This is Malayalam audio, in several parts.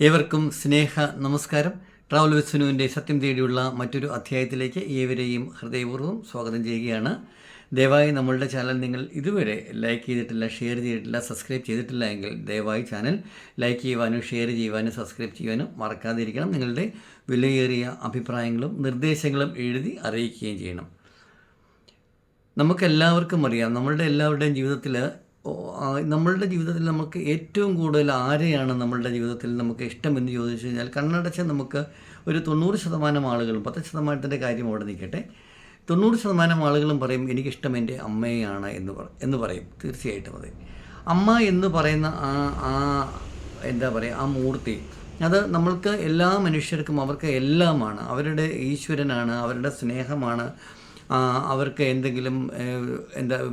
ഏവർക്കും സ്നേഹ നമസ്കാരം. ട്രാവൽ വിത്ത് സുനുവിൻ്റെ സത്യം തേടിയുള്ള മറ്റൊരു അധ്യായത്തിലേക്ക് ഏവരെയും ഹൃദയപൂർവ്വം സ്വാഗതം ചെയ്യുകയാണ്. ദയവായി നമ്മളുടെ ചാനൽ നിങ്ങൾ ഇതുവരെ ലൈക്ക് ചെയ്തിട്ടില്ല, ഷെയർ ചെയ്തിട്ടില്ല, സബ്സ്ക്രൈബ് ചെയ്തിട്ടില്ല എങ്കിൽ ദയവായി ചാനൽ ലൈക്ക് ചെയ്യുവാനും ഷെയർ ചെയ്യുവാനും സബ്സ്ക്രൈബ് ചെയ്യുവാനും മറക്കാതിരിക്കണം. നിങ്ങളുടെ വിലയേറിയ അഭിപ്രായങ്ങളും നിർദ്ദേശങ്ങളും എഴുതി അറിയിക്കുകയും ചെയ്യണം. നമുക്കെല്ലാവർക്കും അറിയാം, നമ്മളുടെ എല്ലാവരുടെയും ജീവിതത്തിൽ നമുക്ക് ഏറ്റവും കൂടുതൽ ആരെയാണ് നമ്മളുടെ ജീവിതത്തിൽ നമുക്ക് ഇഷ്ടമെന്ന് ചോദിച്ചു കഴിഞ്ഞാൽ കണ്ണടച്ച് നമുക്ക് ഒരു 90% ആളുകളും, 10% കാര്യം അവിടെ നിൽക്കട്ടെ, 90% ആളുകളും പറയും എനിക്കിഷ്ടം എൻ്റെ അമ്മയെയാണ് എന്ന് പറയും. തീർച്ചയായിട്ടും അതെ. അമ്മ എന്ന് പറയുന്ന ആ മൂർത്തി, അത് നമ്മൾക്ക് എല്ലാ മനുഷ്യർക്കും അവർക്ക് എല്ലാമാണ്. അവരുടെ ഈശ്വരനാണ്, അവരുടെ സ്നേഹമാണ്. അവർക്ക് എന്തെങ്കിലും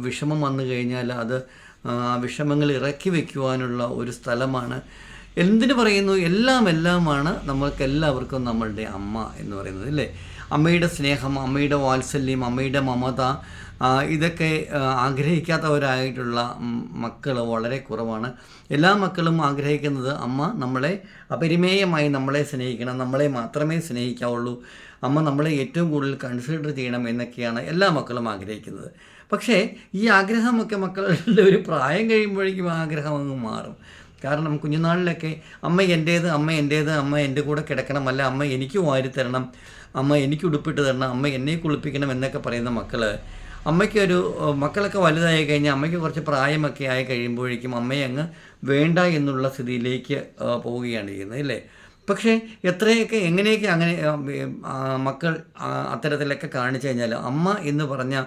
വിഷമം വന്നു കഴിഞ്ഞാൽ അത് വിഷമങ്ങൾ ഇറക്കി വയ്ക്കുവാനുള്ള ഒരു സ്ഥലമാണ്. എന്തിനു പറയുന്നു, എല്ലാമാണ് നമ്മൾക്കെല്ലാവർക്കും നമ്മളുടെ അമ്മ എന്ന് പറയുന്നത്, അല്ലേ? അമ്മയുടെ സ്നേഹം, അമ്മയുടെ വാത്സല്യം, അമ്മയുടെ മമത, ഇതൊക്കെ ആഗ്രഹിക്കാത്തവരായിട്ടുള്ള മക്കൾ വളരെ കുറവാണ്. എല്ലാ മക്കളും ആഗ്രഹിക്കുന്നത് അമ്മ നമ്മളെ അപരിമേയമായി നമ്മളെ സ്നേഹിക്കണം, നമ്മളെ മാത്രമേ സ്നേഹിക്കാവുള്ളൂ, അമ്മ നമ്മളെ ഏറ്റവും കൂടുതൽ കൺസിഡർ ചെയ്യണം എന്നൊക്കെയാണ് എല്ലാ മക്കളും ആഗ്രഹിക്കുന്നത്. പക്ഷേ ഈ ആഗ്രഹമൊക്കെ മക്കളുടെ ഒരു പ്രായം കഴിയുമ്പോഴേക്കും ആഗ്രഹം അങ്ങ് മാറും. കാരണം കുഞ്ഞുനാളിലൊക്കെ അമ്മ എൻ്റേത്, അമ്മ എൻ്റെ കൂടെ കിടക്കണം, അല്ല അമ്മ എനിക്ക് വാരിത്തരണം, അമ്മ എനിക്ക് ഉടുപ്പിട്ട് തരണം, അമ്മ എന്നെ കുളിപ്പിക്കണം എന്നൊക്കെ പറയുന്ന മക്കളൊക്കെ വലുതായി കഴിഞ്ഞാൽ അമ്മയ്ക്ക് കുറച്ച് പ്രായമൊക്കെ ആയി കഴിയുമ്പോഴേക്കും അമ്മയെ അങ്ങ് വേണ്ട എന്നുള്ള സ്ഥിതിയിലേക്ക് പോവുകയാണ് ചെയ്യുന്നത്, അല്ലേ? പക്ഷേ എങ്ങനെയൊക്കെ അങ്ങനെ മക്കൾ അത്തരത്തിലൊക്കെ കാണിച്ചു കഴിഞ്ഞാൽ അമ്മ എന്ന് പറഞ്ഞ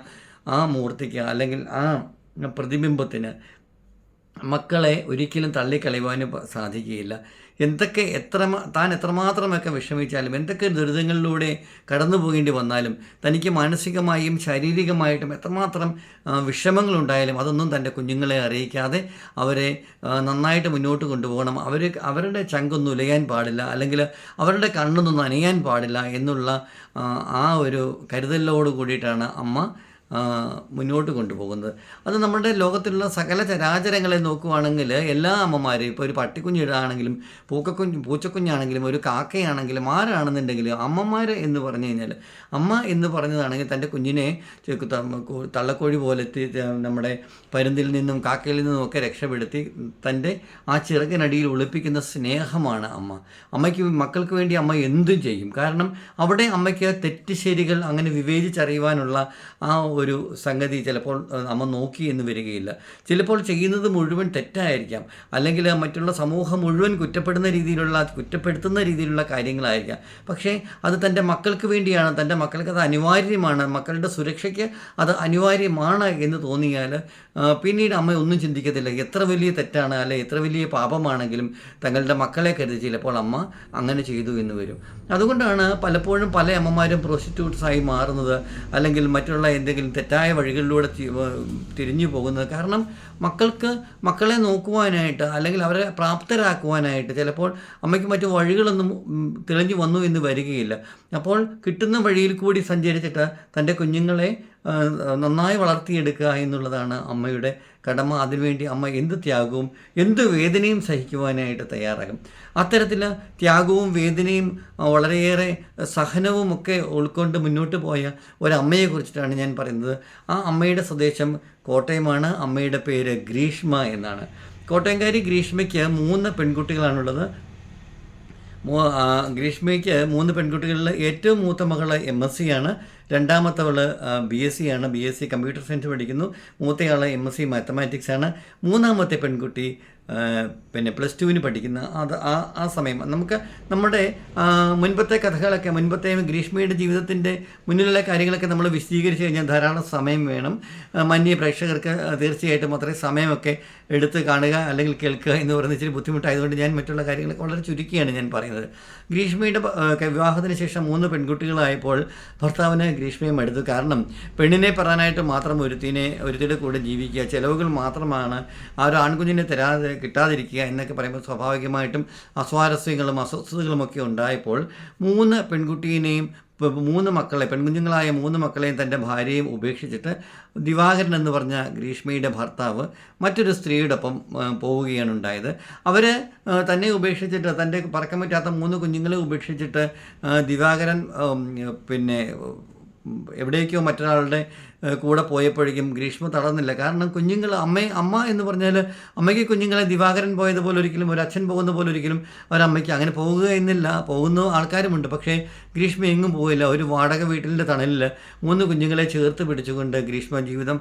ആ മൂർത്തിക്ക് അല്ലെങ്കിൽ ആ പ്രതിബിംബത്തിന് മക്കളെ ഒരിക്കലും തള്ളിക്കളയുവാനും സാധിക്കുകയില്ല. താൻ എത്രമാത്രമൊക്കെ വിഷമിച്ചാലും, എന്തൊക്കെ ദുരിതങ്ങളിലൂടെ കടന്നു പോകേണ്ടി വന്നാലും, തനിക്ക് മാനസികമായും ശാരീരികമായിട്ടും എത്രമാത്രം വിഷമങ്ങളുണ്ടായാലും അതൊന്നും തൻ്റെ കുഞ്ഞുങ്ങളെ അറിയിക്കാതെ അവരെ നന്നായിട്ട് മുന്നോട്ട് കൊണ്ടുപോകണം. അവരുടെ ചങ്കൊന്നും ഉലയാൻ പാടില്ല, അല്ലെങ്കിൽ അവരുടെ കണ്ണൊന്നും നനയാൻ പാടില്ല എന്നുള്ള ആ ഒരു കരുതലോട് കൂടിയിട്ടാണ് അമ്മ മുന്നോട്ട് കൊണ്ടുപോകുന്നത്. അത് നമ്മുടെ ലോകത്തിലുള്ള സകല ചരാചരങ്ങളെ നോക്കുകയാണെങ്കിൽ എല്ലാ അമ്മമാരെയും, ഇപ്പോൾ ഒരു പട്ടിക്കുഞ്ഞിടാണെങ്കിലും പൂച്ചക്കുഞ്ഞാണെങ്കിലും ഒരു കാക്കയാണെങ്കിലും ആരാണെന്നുണ്ടെങ്കിലും അമ്മമാർ എന്ന് പറഞ്ഞു കഴിഞ്ഞാൽ, അമ്മ എന്ന് പറഞ്ഞതാണെങ്കിൽ തൻ്റെ കുഞ്ഞിനെ തള്ളക്കോഴി പോലെ നമ്മുടെ പരുന്തിൽ നിന്നും കാക്കയിൽ നിന്നും ഒക്കെ രക്ഷപ്പെടുത്തി തൻ്റെ ആ ചിറകിനടിയിൽ ഒളിപ്പിക്കുന്ന സ്നേഹമാണ് അമ്മ. മക്കൾക്ക് വേണ്ടി അമ്മ എന്തും ചെയ്യും. കാരണം അവിടെ അമ്മയ്ക്ക് തെറ്റ് ശരികൾ അങ്ങനെ വിവേചിച്ചറിയുവാനുള്ള ആ ഒരു സംഗതി ചിലപ്പോൾ അമ്മ നോക്കി എന്ന് വരികയില്ല. ചിലപ്പോൾ ചെയ്യുന്നത് മുഴുവൻ തെറ്റായിരിക്കാം, അല്ലെങ്കിൽ മറ്റുള്ള സമൂഹം മുഴുവൻ കുറ്റപ്പെടുത്തുന്ന രീതിയിലുള്ള കാര്യങ്ങളായിരിക്കാം. പക്ഷേ അത് തൻ്റെ മക്കൾക്ക് വേണ്ടിയാണ്, തൻ്റെ മക്കൾക്ക് അത് അനിവാര്യമാണ്, മക്കളുടെ സുരക്ഷയ്ക്ക് അത് അനിവാര്യമാണ് എന്ന് തോന്നിയാൽ പിന്നീട് അമ്മ ഒന്നും ചിന്തിക്കത്തില്ല. എത്ര വലിയ തെറ്റാണ് അല്ലെ എത്ര വലിയ പാപമാണെങ്കിലും തങ്ങളുടെ മക്കളെ കരുതി ചിലപ്പോൾ അമ്മ അങ്ങനെ ചെയ്തു എന്ന് വരും. അതുകൊണ്ടാണ് പലപ്പോഴും പല അമ്മമാരും പ്രോസ്റ്റിറ്റ്യൂട്ട്സായി മാറുന്നത്, അല്ലെങ്കിൽ മറ്റുള്ള എന്തെങ്കിലും തെറ്റായ വഴികളിലൂടെ തിരിഞ്ഞു പോകുന്നത്. കാരണം മക്കളെ നോക്കുവാനായിട്ട് അല്ലെങ്കിൽ അവരെ പ്രാപ്തരാക്കുവാനായിട്ട് ചിലപ്പോൾ അമ്മയ്ക്ക് മറ്റു വഴികളൊന്നും തെളിഞ്ഞു വന്നു എന്ന് വരികയില്ല. അപ്പോൾ കിട്ടുന്ന വഴിയിൽ കൂടി സഞ്ചരിച്ചിട്ട് തൻ്റെ കുഞ്ഞുങ്ങളെ നന്നായി വളർത്തിയെടുക്കുക എന്നുള്ളതാണ് അമ്മയുടെ കടമ. അതിനുവേണ്ടി അമ്മ എന്ത് ത്യാഗവും എന്ത് വേദനയും സഹിക്കുവാനായിട്ട് തയ്യാറാകും. അത്തരത്തിൽ ത്യാഗവും വേദനയും വളരെയേറെ സഹനവും ഒക്കെ ഉൾക്കൊണ്ട് മുന്നോട്ട് പോയ ഒരമ്മയെക്കുറിച്ചിട്ടാണ് ഞാൻ പറയുന്നത്. ആ അമ്മയുടെ സ്വദേശം കോട്ടയമാണ്. അമ്മയുടെ പേര് ഗ്രീഷ്മ എന്നാണ്. കോട്ടയംകാരി ഗ്രീഷ്മയ്ക്ക് 3 പെൺകുട്ടികളാണുള്ളത്. ഗ്രീഷ്മയ്ക്ക് 3 പെൺകുട്ടികളിൽ ഏറ്റവും മൂത്ത മകൾ MSc ആണ്, രണ്ടാമത്തവൾ BSc ആണ്, BSc കമ്പ്യൂട്ടർ സയൻസ് പഠിക്കുന്നു, മൂത്തയാൾ MSc മാത്തമാറ്റിക്സ് ആണ്, മൂന്നാമത്തെ പെൺകുട്ടി +2 പഠിക്കുന്ന ആ സമയം നമ്മുടെ മുൻപത്തെ കഥകളൊക്കെ, മുൻപത്തെ ഗ്രീഷ്മയുടെ ജീവിതത്തിൻ്റെ മുന്നിലുള്ള കാര്യങ്ങളൊക്കെ നമ്മൾ വിശദീകരിച്ച് കഴിഞ്ഞാൽ ധാരാളം സമയം വേണം. മാന്യ പ്രേക്ഷകർക്ക് തീർച്ചയായിട്ടും അത്രയും സമയമൊക്കെ എടുത്ത് കാണുക അല്ലെങ്കിൽ കേൾക്കുക എന്ന് പറയുന്നത് ഇച്ചിരി ബുദ്ധിമുട്ടായതുകൊണ്ട് ഞാൻ മറ്റുള്ള കാര്യങ്ങളൊക്കെ വളരെ ചുരുക്കിയാണ് ഞാൻ പറയുന്നത്. ഗ്രീഷ്മയുടെ വിവാഹത്തിന് ശേഷം 3 പെൺകുട്ടികളായപ്പോൾ ഭർത്താവിന് ഗ്രീഷ്മയെ മടുത്തു. കാരണം പെണ്ണിനെ പറയാനായിട്ട് മാത്രം ഒരുത്തിയുടെ കൂടെ ജീവിക്കുക, ചിലവുകൾ മാത്രമാണ്, ആ ഒരു ആൺകുഞ്ഞിനെ തരാതെ കിട്ടാതിരിക്കുക എന്നൊക്കെ പറയുമ്പോൾ സ്വാഭാവികമായിട്ടും അസ്വാരസ്യങ്ങളും അസ്വസ്ഥതകളുമൊക്കെ ഉണ്ടായപ്പോൾ 3 പെൺകുട്ടീനെയും 3 മക്കളെ പെൺകുഞ്ഞുങ്ങളായ 3 മക്കളെയും തൻ്റെ ഭാര്യയും ഉപേക്ഷിച്ചിട്ട് ദിവാകരൻ എന്ന് പറഞ്ഞ ഗ്രീഷ്മയുടെ ഭർത്താവ് മറ്റൊരു സ്ത്രീയോടൊപ്പം പോവുകയാണ് ഉണ്ടായത്. അവർ തന്നെ ഉപേക്ഷിച്ചിട്ട് തൻ്റെ പറക്കാൻ പറ്റാത്ത 3 കുഞ്ഞുങ്ങളെ ഉപേക്ഷിച്ചിട്ട് ദിവാകരൻ പിന്നെ എവിടേക്കോ മറ്റൊരാളുടെ കൂടെ പോയപ്പോഴേക്കും ഗ്രീഷ്മ തടന്നില്ല. കാരണം കുഞ്ഞുങ്ങൾ അമ്മ എന്ന് പറഞ്ഞാൽ അമ്മയ്ക്ക് കുഞ്ഞുങ്ങളെ ദിവാകരൻ പോയതുപോലെ ഒരിക്കലും ഒരു അച്ഛൻ പോകുന്ന പോലെ ഒരിക്കലും ഒരമ്മയ്ക്ക് അങ്ങനെ പോകുക എന്നില്ല. പോകുന്ന ആൾക്കാരുമുണ്ട്. പക്ഷേ ഗ്രീഷ്മ എങ്ങും പോയില്ല. ഒരു വാടക വീട്ടിൻ്റെ തണലിൽ 3 കുഞ്ഞുങ്ങളെ ചേർത്ത് പിടിച്ചുകൊണ്ട് ഗ്രീഷ്മ ജീവിതം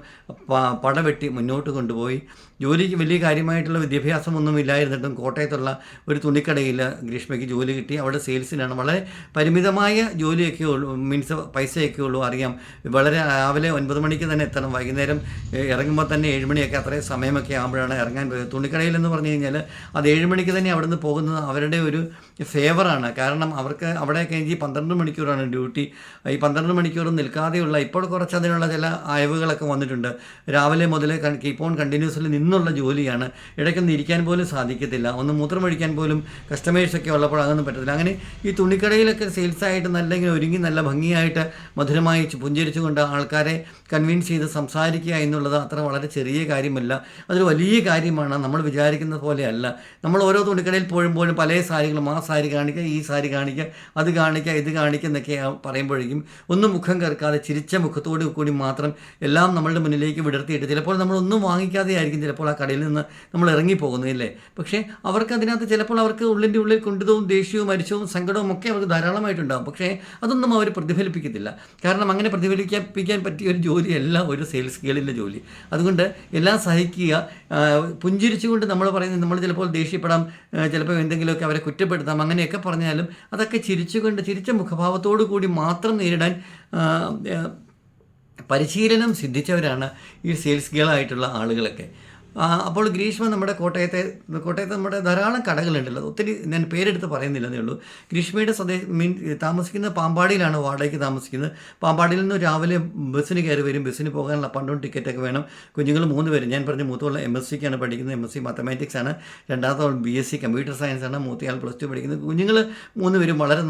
പടവെട്ടി മുന്നോട്ട് കൊണ്ടുപോയി. ജോലിക്ക് വലിയ കാര്യമായിട്ടുള്ള വിദ്യാഭ്യാസമൊന്നും ഇല്ലായിരുന്നിട്ടും കോട്ടയത്തുള്ള ഒരു തുണിക്കടയിൽ ഗ്രീഷ്മയ്ക്ക് ജോലി കിട്ടി. അവിടെ സെയിൽസിനാണ്. വളരെ പരിമിതമായ ജോലിയൊക്കെ ഉള്ളൂ, മീൻസ് പൈസയൊക്കെ ഉള്ളൂ. അറിയാം, വളരെ രാവിലെ 9 മണിക്ക് തന്നെ എത്തണം. വൈകുന്നേരം ഇറങ്ങുമ്പോൾ തന്നെ 7 മണിയൊക്കെ അത്രയും സമയമൊക്കെ ആകുമ്പോഴാണ് ഇറങ്ങാൻ പോയത്. തുണിക്കടയിലെന്ന് പറഞ്ഞു കഴിഞ്ഞാൽ അത് 7 മണിക്ക് തന്നെ അവിടെ നിന്ന് പോകുന്നത് അവരുടെ ഒരു ഫേവറാണ്. കാരണം അവർക്ക് അവിടെയൊക്കെ 12 മണിക്കൂറാണ് ഡ്യൂട്ടി. ഈ 12 മണിക്കൂർ നിൽക്കാതെയുള്ള ഇപ്പോൾ കുറച്ച് അതിനുള്ള ചില അയവുകളൊക്കെ വന്നിട്ടുണ്ട്. രാവിലെ മുതൽ കീപ്പ് ഓൺ കണ്ടിന്യൂസ്ലി നിന്നുള്ള ജോലിയാണ്. ഇടയ്ക്കൊന്നും ഇരിക്കാൻ പോലും സാധിക്കത്തില്ല. ഒന്ന് മൂത്രമൊഴിക്കാൻ പോലും കസ്റ്റമേഴ്സൊക്കെ ഉള്ളപ്പോൾ അതൊന്നും പറ്റത്തില്ല. അങ്ങനെ ഈ തുണിക്കടയിലൊക്കെ സെയിൽസായിട്ട് നല്ല ഇങ്ങനെ ഒരുങ്ങി നല്ല ഭംഗിയായിട്ട് മധുരമായി പുഞ്ചിരിച്ചുകൊണ്ട് ആൾക്കാരെ കൺവിൻസ് ചെയ്ത് സംസാരിക്കുക എന്നുള്ളത് അത്ര വളരെ ചെറിയ കാര്യമല്ല. അതൊരു വലിയ കാര്യമാണ്. നമ്മൾ വിചാരിക്കുന്ന പോലെയല്ല. നമ്മൾ ഓരോ തുണിക്കടയിൽ പോകുമ്പോഴും പല സാരികളും, ആ സാരി കാണിക്കുക, ഈ സാരി കാണിക്കുക, അത് കാണിക്കുക, ഇത് കാണിക്കുക എന്നൊക്കെ പറയുമ്പോഴേക്കും ഒന്നും മുഖം കറുക്കാതെ ചിരിച്ച മുഖത്തോടു കൂടി മാത്രം എല്ലാം നമ്മളുടെ മുന്നിലേക്ക് വിടർത്തിയിട്ട് ചിലപ്പോൾ നമ്മളൊന്നും വാങ്ങിക്കാതെ ആയിരിക്കും ചിലപ്പോൾ ആ കടയിൽ നിന്ന് നമ്മൾ ഇറങ്ങിപ്പോകുന്നില്ലേ. പക്ഷേ അവർക്ക് അതിനകത്ത് ചിലപ്പോൾ അവർക്ക് ഉള്ളിൻ്റെ ഉള്ളിൽ കുണ്ഠിതവും ദേഷ്യവും അരിശവും സങ്കടവും ഒക്കെ അവർക്ക് ധാരാളമായിട്ടുണ്ടാകും. പക്ഷേ അതൊന്നും അവർ പ്രതിഫലിപ്പിക്കത്തില്ല. കാരണം അങ്ങനെ പ്രതിഫലിപ്പിക്കാൻ പറ്റിയ ഒരു ജോലിയല്ല ഒരു സെയിൽസ് ഗേളിൻ്റെ ജോലി. അതുകൊണ്ട് എല്ലാം സഹിക്കുക. പുഞ്ചിരിച്ചുകൊണ്ട് നമ്മൾ പറയുന്നത്, നമ്മൾ ചിലപ്പോൾ ദേഷ്യപ്പെടാം, ചിലപ്പോൾ എന്തെങ്കിലുമൊക്കെ അവരെ കുറ്റപ്പെടുത്താം, അങ്ങനെയൊക്കെ പറഞ്ഞാലും അതൊക്കെ ചിരിച്ചുകൊണ്ട് ചിരിച്ച മുഖഭാവത്തോടു കൂടി മാത്രം നേരിടാൻ പരിശീലനം സിദ്ധിച്ചവരാണ് ഈ സെയിൽസ് ഗേളായിട്ടുള്ള ആളുകളൊക്കെ. അപ്പോൾ ഗ്രീഷ്മ നമ്മുടെ കോട്ടയത്ത് നമ്മുടെ ധാരാളം കടകളുണ്ടല്ലോ. ഒത്തിരി ഞാൻ പേരെടുത്ത് പറയുന്നില്ലെന്നേ ഉള്ളൂ. ഗ്രീഷ്മയുടെ താമസിക്കുന്നത് പാമ്പാടിയിലാണ്, വാടകയ്ക്ക് താമസിക്കുന്നത്. പാമ്പാടിയിൽ നിന്ന് രാവിലെ ബസ്സിന് കയറി വരും. ബസ്സിന് പോകാനുള്ള പണ്ടും ടിക്കറ്റൊക്കെ വേണം. കുഞ്ഞുങ്ങൾ 3 പേരും. ഞാൻ പറഞ്ഞ മൂത്തവൾ MSCക്കാണ് പഠിക്കുന്നത്. MSc മാത്തമാറ്റിക്സ് ആണ്. രണ്ടാമത്തെ BSc കമ്പ്യൂട്ടർ സയൻസ് ആണ്. മൂത്തയാൾ +2 പഠിക്കുന്നത്. കുഞ്ഞുങ്ങൾ 3 പേരും വളരെ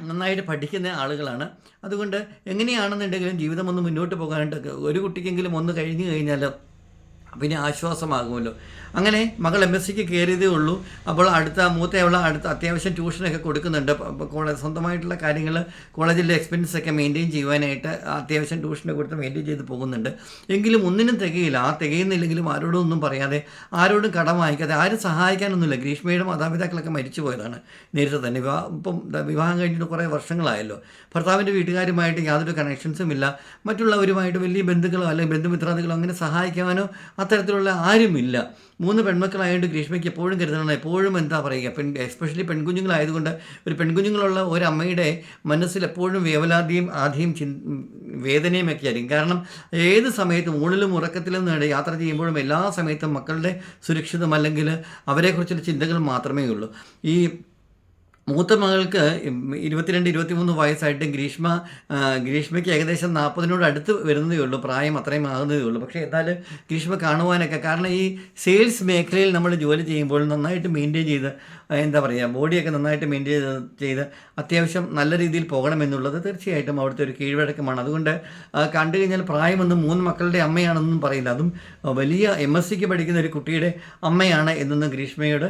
നന്നായിട്ട് പഠിക്കുന്ന ആളുകളാണ്. അതുകൊണ്ട് എങ്ങനെയാണെന്നുണ്ടെങ്കിലും ജീവിതം ഒന്ന് മുന്നോട്ട് പോകാനായിട്ട് ഒരു കുട്ടിക്കെങ്കിലും ഒന്ന് കഴിഞ്ഞു കഴിഞ്ഞാൽ പിന്നെ ആശ്വാസമാകുമല്ലോ. അങ്ങനെ മകൾ MSCക്ക് കയറിയതേ ഉള്ളൂ. അപ്പോൾ മൂത്തയവൾ അത്യാവശ്യം ട്യൂഷനൊക്കെ കൊടുക്കുന്നുണ്ട്. സ്വന്തമായിട്ടുള്ള കാര്യങ്ങൾ, കോളേജിലെ എക്സ്പെൻസൊക്കെ മെയിൻറ്റെയിൻ ചെയ്യുവാനായിട്ട് അത്യാവശ്യം ട്യൂഷനൊക്കെ കൊടുത്ത് മെയിൻറ്റെയിൻ ചെയ്ത് പോകുന്നുണ്ട്. എങ്കിലും ഒന്നിനും തികയില്ല. തികയുന്നില്ലെങ്കിലും ആരോടും ഒന്നും പറയാതെ, ആരോടും കടം വാങ്ങിക്കാതെ, ആരും സഹായിക്കാനൊന്നുമില്ല. ഗ്രീഷ്മയുടെ മാതാപിതാക്കളൊക്കെ മരിച്ചു പോയതാണ് നേരത്തെ തന്നെ. വിവാഹം കഴിഞ്ഞിട്ട് കുറേ വർഷങ്ങളായല്ലോ. ഭർത്താവിൻ്റെ വീട്ടുകാരുമായിട്ട് യാതൊരു കണക്ഷൻസും ഇല്ല. മറ്റുള്ളവരുമായിട്ട് വലിയ ബന്ധുക്കളോ അല്ലെങ്കിൽ ബന്ധുമിത്രാദികളോ അങ്ങനെ സഹായിക്കാനോ അത്തരത്തിലുള്ള ആരുമില്ല. 3 പെൺമക്കളായതുകൊണ്ട് ഗ്രീഷ്മയ്ക്ക് എപ്പോഴും കരുതണം. എപ്പോഴും എന്താ പറയുക, എസ്പെഷ്യലി പെൺകുഞ്ഞുങ്ങളായതുകൊണ്ട് ഒരു പെൺകുഞ്ഞുങ്ങളുള്ള ഒരമ്മയുടെ മനസ്സിൽ എപ്പോഴും വേവലാതിയും ആധിയും വേദനയും ഒക്കെ ആയിരിക്കും. കാരണം ഏത് സമയത്തും ഊണിലും ഉറക്കത്തിലും യാത്ര ചെയ്യുമ്പോഴും എല്ലാ സമയത്തും മക്കളുടെ സുരക്ഷിതം അല്ലെങ്കിൽ അവരെക്കുറിച്ചുള്ള ചിന്തകൾ മാത്രമേ ഉള്ളൂ. ഈ മൂത്ത മകൾക്ക് 22-23 വയസ്സായിട്ട് ഗ്രീഷ്മയ്ക്ക് ഏകദേശം 40 അടുത്ത് വരുന്നതേ ഉള്ളൂ. പ്രായം അത്രയും ആകുന്നതേ ഉള്ളൂ. പക്ഷേ എന്നാലും ഗ്രീഷ്മ കാണുവാനൊക്കെ, കാരണം ഈ സെയിൽസ് മേഖലയിൽ നമ്മൾ ജോലി ചെയ്യുമ്പോൾ നന്നായിട്ട് മെയിൻറ്റെയിൻ ചെയ്ത്, എന്താ പറയുക, ബോഡിയൊക്കെ നന്നായിട്ട് മെയിൻറ്റെയിൻ ചെയ്ത് അത്യാവശ്യം നല്ല രീതിയിൽ പോകണമെന്നുള്ളത് തീർച്ചയായിട്ടും അവിടുത്തെ ഒരു കീഴ്വഴക്കമാണ്. അതുകൊണ്ട് കണ്ടു കഴിഞ്ഞാൽ പ്രായമൊന്നും 3 മക്കളുടെ അമ്മയാണെന്നൊന്നും പറയില്ല. അതും വലിയ MSCക്ക് പഠിക്കുന്ന ഒരു കുട്ടിയുടെ അമ്മയാണ് എന്നൊന്നും ഗ്രീഷ്മയോട്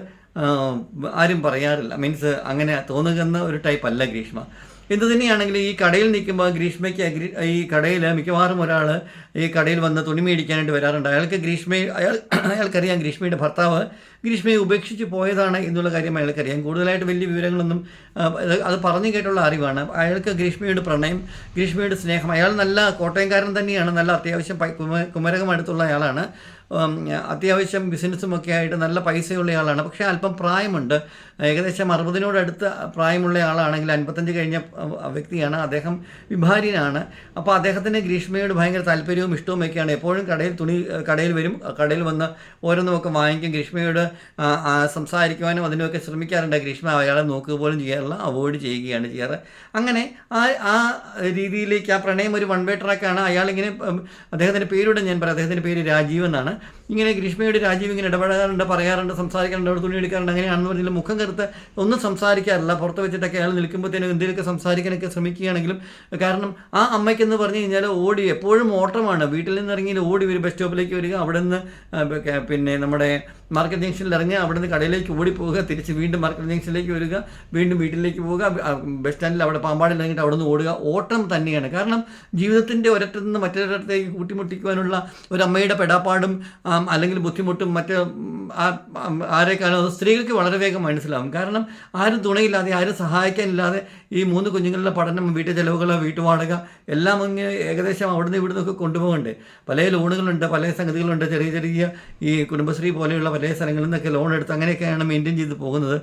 ആരും പറയാറില്ല. മീൻസ് അങ്ങനെ തോന്നുന്ന ഒരു ടൈപ്പ് അല്ല ഗ്രീഷ്മ. എന്തു തന്നെയാണെങ്കിലും ഈ കടയിൽ നിൽക്കുമ്പോൾ ഗ്രീഷ്മയ്ക്ക് ഈ കടയിൽ മിക്കവാറും ഒരാൾ ഈ കടയിൽ വന്ന് തുണി മേടിക്കാനായിട്ട് വരാറുണ്ട്. അയാൾക്കറിയാം ഗ്രീഷ്മയുടെ ഭർത്താവ് ഗ്രീഷ്മയെ ഉപേക്ഷിച്ച് പോയതാണ് എന്നുള്ള കാര്യം അയാൾക്കറിയാം. കൂടുതലായിട്ട് വലിയ വിവരങ്ങളൊന്നും അത് പറഞ്ഞു കേട്ടുള്ള അറിവാണ്. അയാൾക്ക് ഗ്രീഷ്മയുടെ പ്രണയം, ഗ്രീഷ്മയുടെ സ്നേഹം. അയാൾ നല്ല കോട്ടയംകാരൻ തന്നെയാണ്. നല്ല അത്യാവശ്യം കുമരകം അടുത്തുള്ള ആളാണ്. അത്യാവശ്യം ബിസിനസ്സുമൊക്കെ ആയിട്ട് നല്ല പൈസയുള്ള ആളാണ്. പക്ഷേ അല്പം പ്രായമുണ്ട്. ഏകദേശം 60-നോടടുത്ത് പ്രായമുള്ള ആളാണെങ്കിൽ 55 കഴിഞ്ഞ വ്യക്തിയാണ്. അദ്ദേഹം വിഭാര്യനാണ്. അപ്പോൾ അദ്ദേഹത്തിന് ഗ്രീഷ്മയോട് ഭയങ്കര താല്പര്യവും ഇഷ്ടവും ഒക്കെയാണ്. എപ്പോഴും കടയിൽ വരും. കടയിൽ വന്ന് ഓരോന്നുമൊക്കെ വാങ്ങിക്കും. ഗ്രീഷ്മയോട് സംസാരിക്കുവാനും അതിനുമൊക്കെ ശ്രമിക്കാറുണ്ട്. ഗ്രീഷ്മ അയാളെ നോക്കുക പോലും ചെയ്യാറില്ല, അവോയ്ഡ് ചെയ്യുകയാണ് ചെയ്യാറ്. അങ്ങനെ ആ രീതിയിലേക്ക് ആ പ്രണയം ഒരു വൺ വേ ട്രാക്കാണ്. അയാളിങ്ങനെ, അദ്ദേഹത്തിൻ്റെ പേരോട് ഞാൻ പറയാം, അദ്ദേഹത്തിൻ്റെ പേര് രാജീവ് എന്നാണ്. ഇങ്ങനെ ഗ്രീഷ്മയോട് രാജീവ് ഇങ്ങനെ ഇടപെടാറുണ്ട്, പറയാറുണ്ട്, സംസാരിക്കാറുണ്ട്, അവിടെ തുണി എടുക്കാറുണ്ട്, അങ്ങനെയാണെന്ന് പറഞ്ഞാൽ മുഖം കറുത്ത് ഒന്നും സംസാരിക്കാറില്ല. പുറത്ത് വെച്ചിട്ടൊക്കെ അയാൾ നിൽക്കുമ്പോഴത്തേനും എന്തെങ്കിലുമൊക്കെ സംസാരിക്കാനൊക്കെ ശ്രമിക്കുകയാണെങ്കിലും, കാരണം ആ അമ്മയ്ക്കെന്ന് പറഞ്ഞു കഴിഞ്ഞാൽ എപ്പോഴും ഓട്ടമാണ്. വീട്ടിൽ നിന്ന് ഇറങ്ങി ഓടി വരും, ബസ് സ്റ്റോപ്പിലേക്ക് വരിക, അവിടെ നിന്ന് പിന്നെ നമ്മുടെ മാർക്കറ്റ് ജംഗ്ഷനിൽ ഇറങ്ങി അവിടെ നിന്ന് കടയിലേക്ക് ഓടിപ്പോവുക, തിരിച്ച് വീണ്ടും മാർക്കറ്റ് ജംഗ്ഷനിലേക്ക് വരിക, വീണ്ടും വീട്ടിലേക്ക് പോവുക, ബസ് സ്റ്റാൻഡിൽ അവിടെ പാമ്പാടിൽ ഇറങ്ങിയിട്ട് അവിടെ നിന്ന് ഓടുക. ഓട്ടം തന്നെയാണ്. കാരണം ജീവിതത്തിൻ്റെ ഒരിടത്തു നിന്ന് മറ്റൊരിടത്തേക്ക് കൂട്ടിമുട്ടിക്കുവാനുള്ള ഒരു അമ്മയുടെ പെടാപ്പാടും അല്ലെങ്കിൽ ബുദ്ധിമുട്ടും മറ്റ് ആരെക്കാളും അത് സ്ത്രീകൾക്ക് വളരെ വേഗം മനസ്സിലാവും. കാരണം ആരും തുണയില്ലാതെ, ആരും സഹായിക്കാനില്ലാതെ ഈ 3 കുഞ്ഞുങ്ങളുടെ പഠനം, വീട്ടു ചെലവുകൾ, വീട്ടുവാടക എല്ലാം ഇങ്ങനെ ഏകദേശം അവിടുന്ന് ഇവിടുന്നൊക്കെ കൊണ്ടുപോകണ്ടേ. പല ലോണുകളുണ്ട്, പല സംഗതികളുണ്ട്. ചെറിയ ചെറിയ ഈ കുടുംബശ്രീ പോലെയുള്ള പല സ്ഥലങ്ങളിൽ നിന്നൊക്കെ ലോൺ എടുത്ത് അങ്ങനെയൊക്കെയാണ് മെയിൻറ്റെയിൻ ചെയ്ത് പോകുന്നത്.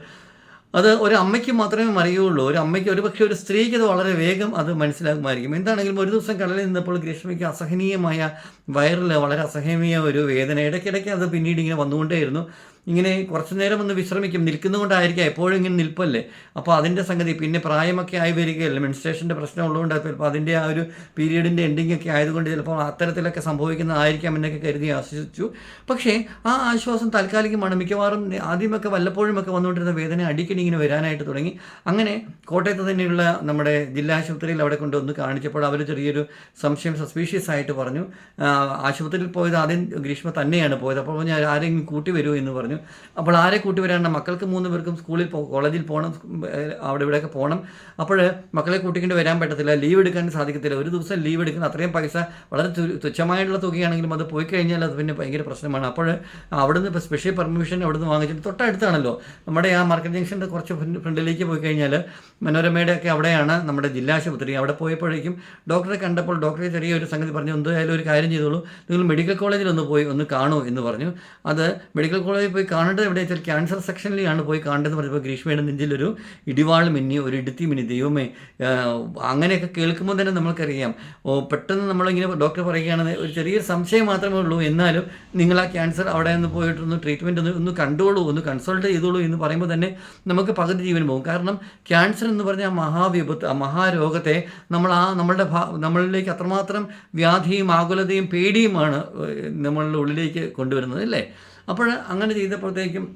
അത് ഒരു അമ്മയ്ക്ക് മാത്രമേ അറിയുള്ളൂ. ഒരു അമ്മയ്ക്ക്, ഒരു പക്ഷേ ഒരു സ്ത്രീക്ക് അത് വളരെ വേഗം അത് മനസ്സിലാകുമായിരിക്കും. എന്താണെങ്കിലും ഒരു ദിവസം കടലിൽ നിന്നപ്പോൾ ഗ്രീഷ്മയ്ക്ക് അസഹനീയമായ വയറിൽ വളരെ അസഹനീയ ഒരു വേദന. ഇടയ്ക്കിടയ്ക്ക് അത് പിന്നീട് ഇങ്ങനെ വന്നുകൊണ്ടേയിരുന്നു. ഇങ്ങനെ കുറച്ച് നേരം ഒന്ന് വിശ്രമിക്കും, നിൽക്കുന്നതുകൊണ്ടായിരിക്കാം, എപ്പോഴും ഇങ്ങനെ നിൽപ്പല്ലേ. അപ്പോൾ അതിൻ്റെ സംഗതി, പിന്നെ പ്രായമൊക്കെ ആയി വരികയല്ലേ, മെൻസ്ട്രേഷൻ്റെ പ്രശ്നം ഉള്ളതുകൊണ്ട് ചിലപ്പോൾ അതിൻ്റെ ആ ഒരു പീരീഡിൻ്റെ എൻഡിങ് ഒക്കെ ആയതുകൊണ്ട് ചിലപ്പോൾ അത്തരത്തിലൊക്കെ സംഭവിക്കുന്നതായിരിക്കാം എന്നൊക്കെ കരുതി ആശ്വസിച്ചു. പക്ഷേ ആ ആശ്വാസം താൽക്കാലികമാണ്. മിക്കവാറും ആദ്യമൊക്കെ വല്ലപ്പോഴുമൊക്കെ വന്നുകൊണ്ടിരുന്ന വേദന അടിക്കടി ഇങ്ങനെ വരാനായിട്ട് തുടങ്ങി. അങ്ങനെ കോട്ടയത്ത് തന്നെയുള്ള നമ്മുടെ ജില്ലാ ആശുപത്രിയിൽ അവിടെ കൊണ്ടൊന്ന് കാണിച്ചപ്പോൾ അവർ ചെറിയൊരു സംശയം, സസ്പീഷ്യസ് ആയിട്ട് പറഞ്ഞു. ആശുപത്രിയിൽ പോയത് ആദ്യം ഗ്രീഷ്മ തന്നെയാണ് പോയത്. അപ്പോൾ ഞാൻ ആരെങ്കിലും കൂട്ടി വരുമോ എന്ന് പറഞ്ഞു. അപ്പോൾ ആരെ കൂട്ടി വരാണ്ട്, മക്കൾക്ക് 3 പേർക്കും സ്കൂളിൽ കോളേജിൽ പോകണം, അവിടെ ഇവിടെയൊക്കെ പോകണം. അപ്പോൾ മക്കളെ കൂട്ടിക്കൊണ്ട് വരാൻ പറ്റത്തില്ല, ലീവ് എടുക്കാൻ സാധിക്കത്തില്ല. ഒരു ദിവസം ലീവ് എടുക്കുന്ന അത്രയും പൈസ വളരെ തുച്ഛമായിട്ടുള്ള തുകയാണെങ്കിലും അത് പോയി കഴിഞ്ഞാൽ അത് പിന്നെ ഭയങ്കര പ്രശ്നമാണ്. അപ്പോൾ അവിടുന്ന് ഇപ്പോൾ സ്പെഷ്യൽ പെർമിഷൻ അവിടുന്ന് വാങ്ങിച്ചിട്ട് തൊട്ടടുത്താണല്ലോ നമ്മുടെ ആ മാർക്കറ്റ് ജംഗ്ഷൻ്റെ കുറച്ച് ഫ്രണ്ടിലേക്ക് പോയി കഴിഞ്ഞാൽ മനോരമയുടെ ഒക്കെ അവിടെയാണ് നമ്മുടെ ജില്ലാ ആശുപത്രി. അവിടെ പോയപ്പോഴേക്കും ഡോക്ടറെ കണ്ടപ്പോൾ ഡോക്ടറെ ചെറിയൊരു സംഗതി പറഞ്ഞു, എന്തായാലും ഒരു കാര്യം ചെയ്തോളൂ, നിങ്ങൾ മെഡിക്കൽ കോളേജിൽ ഒന്ന് കാണൂ എന്ന് പറഞ്ഞു. അത് മെഡിക്കൽ കോളേജിൽ പോയി കാണേണ്ടത് എവിടെ വെച്ചാൽ ക്യാൻസർ സെക്ഷനിലാണ് പോയി കാണേണ്ടതെന്ന് പറഞ്ഞപ്പോൾ ഗ്രീഷ്മയുടെ നെഞ്ചിലൊരു ഇടിവാൾ മിന്നി, ഒരു ഇടുത്തി മിന്നി. ദൈവമേ, അങ്ങനെയൊക്കെ കേൾക്കുമ്പോൾ തന്നെ നമ്മൾക്കറിയാം, പെട്ടെന്ന് നമ്മളിങ്ങനെ ഡോക്ടർ പറയുകയാണെന്ന് ഒരു ചെറിയൊരു സംശയം മാത്രമേ ഉള്ളൂ, എന്നാലും നിങ്ങൾ ആ ക്യാൻസർ അവിടെ നിന്ന് പോയിട്ടൊന്ന് ട്രീറ്റ്മെൻറ്റ് ഒന്ന് കണ്ടോളൂ, ഒന്ന് കൺസൾട്ട് ചെയ്തോളൂ എന്ന് പറയുമ്പോൾ തന്നെ നമുക്ക് പകുതി ജീവൻ പോകും. കാരണം ക്യാൻസർ എന്ന് പറഞ്ഞാൽ മഹാവിപത്ത്, മഹാരോഗത്തെ നമ്മളിലേക്ക് അത്രമാത്രം വ്യാധിയും ആകുലതയും പേടിയുമാണ് നമ്മളുടെ ഉള്ളിലേക്ക് കൊണ്ടുവരുന്നത്, അല്ലേ. അപ്പോൾ അങ്ങനെ ചെയ്തപ്പോഴത്തേക്കും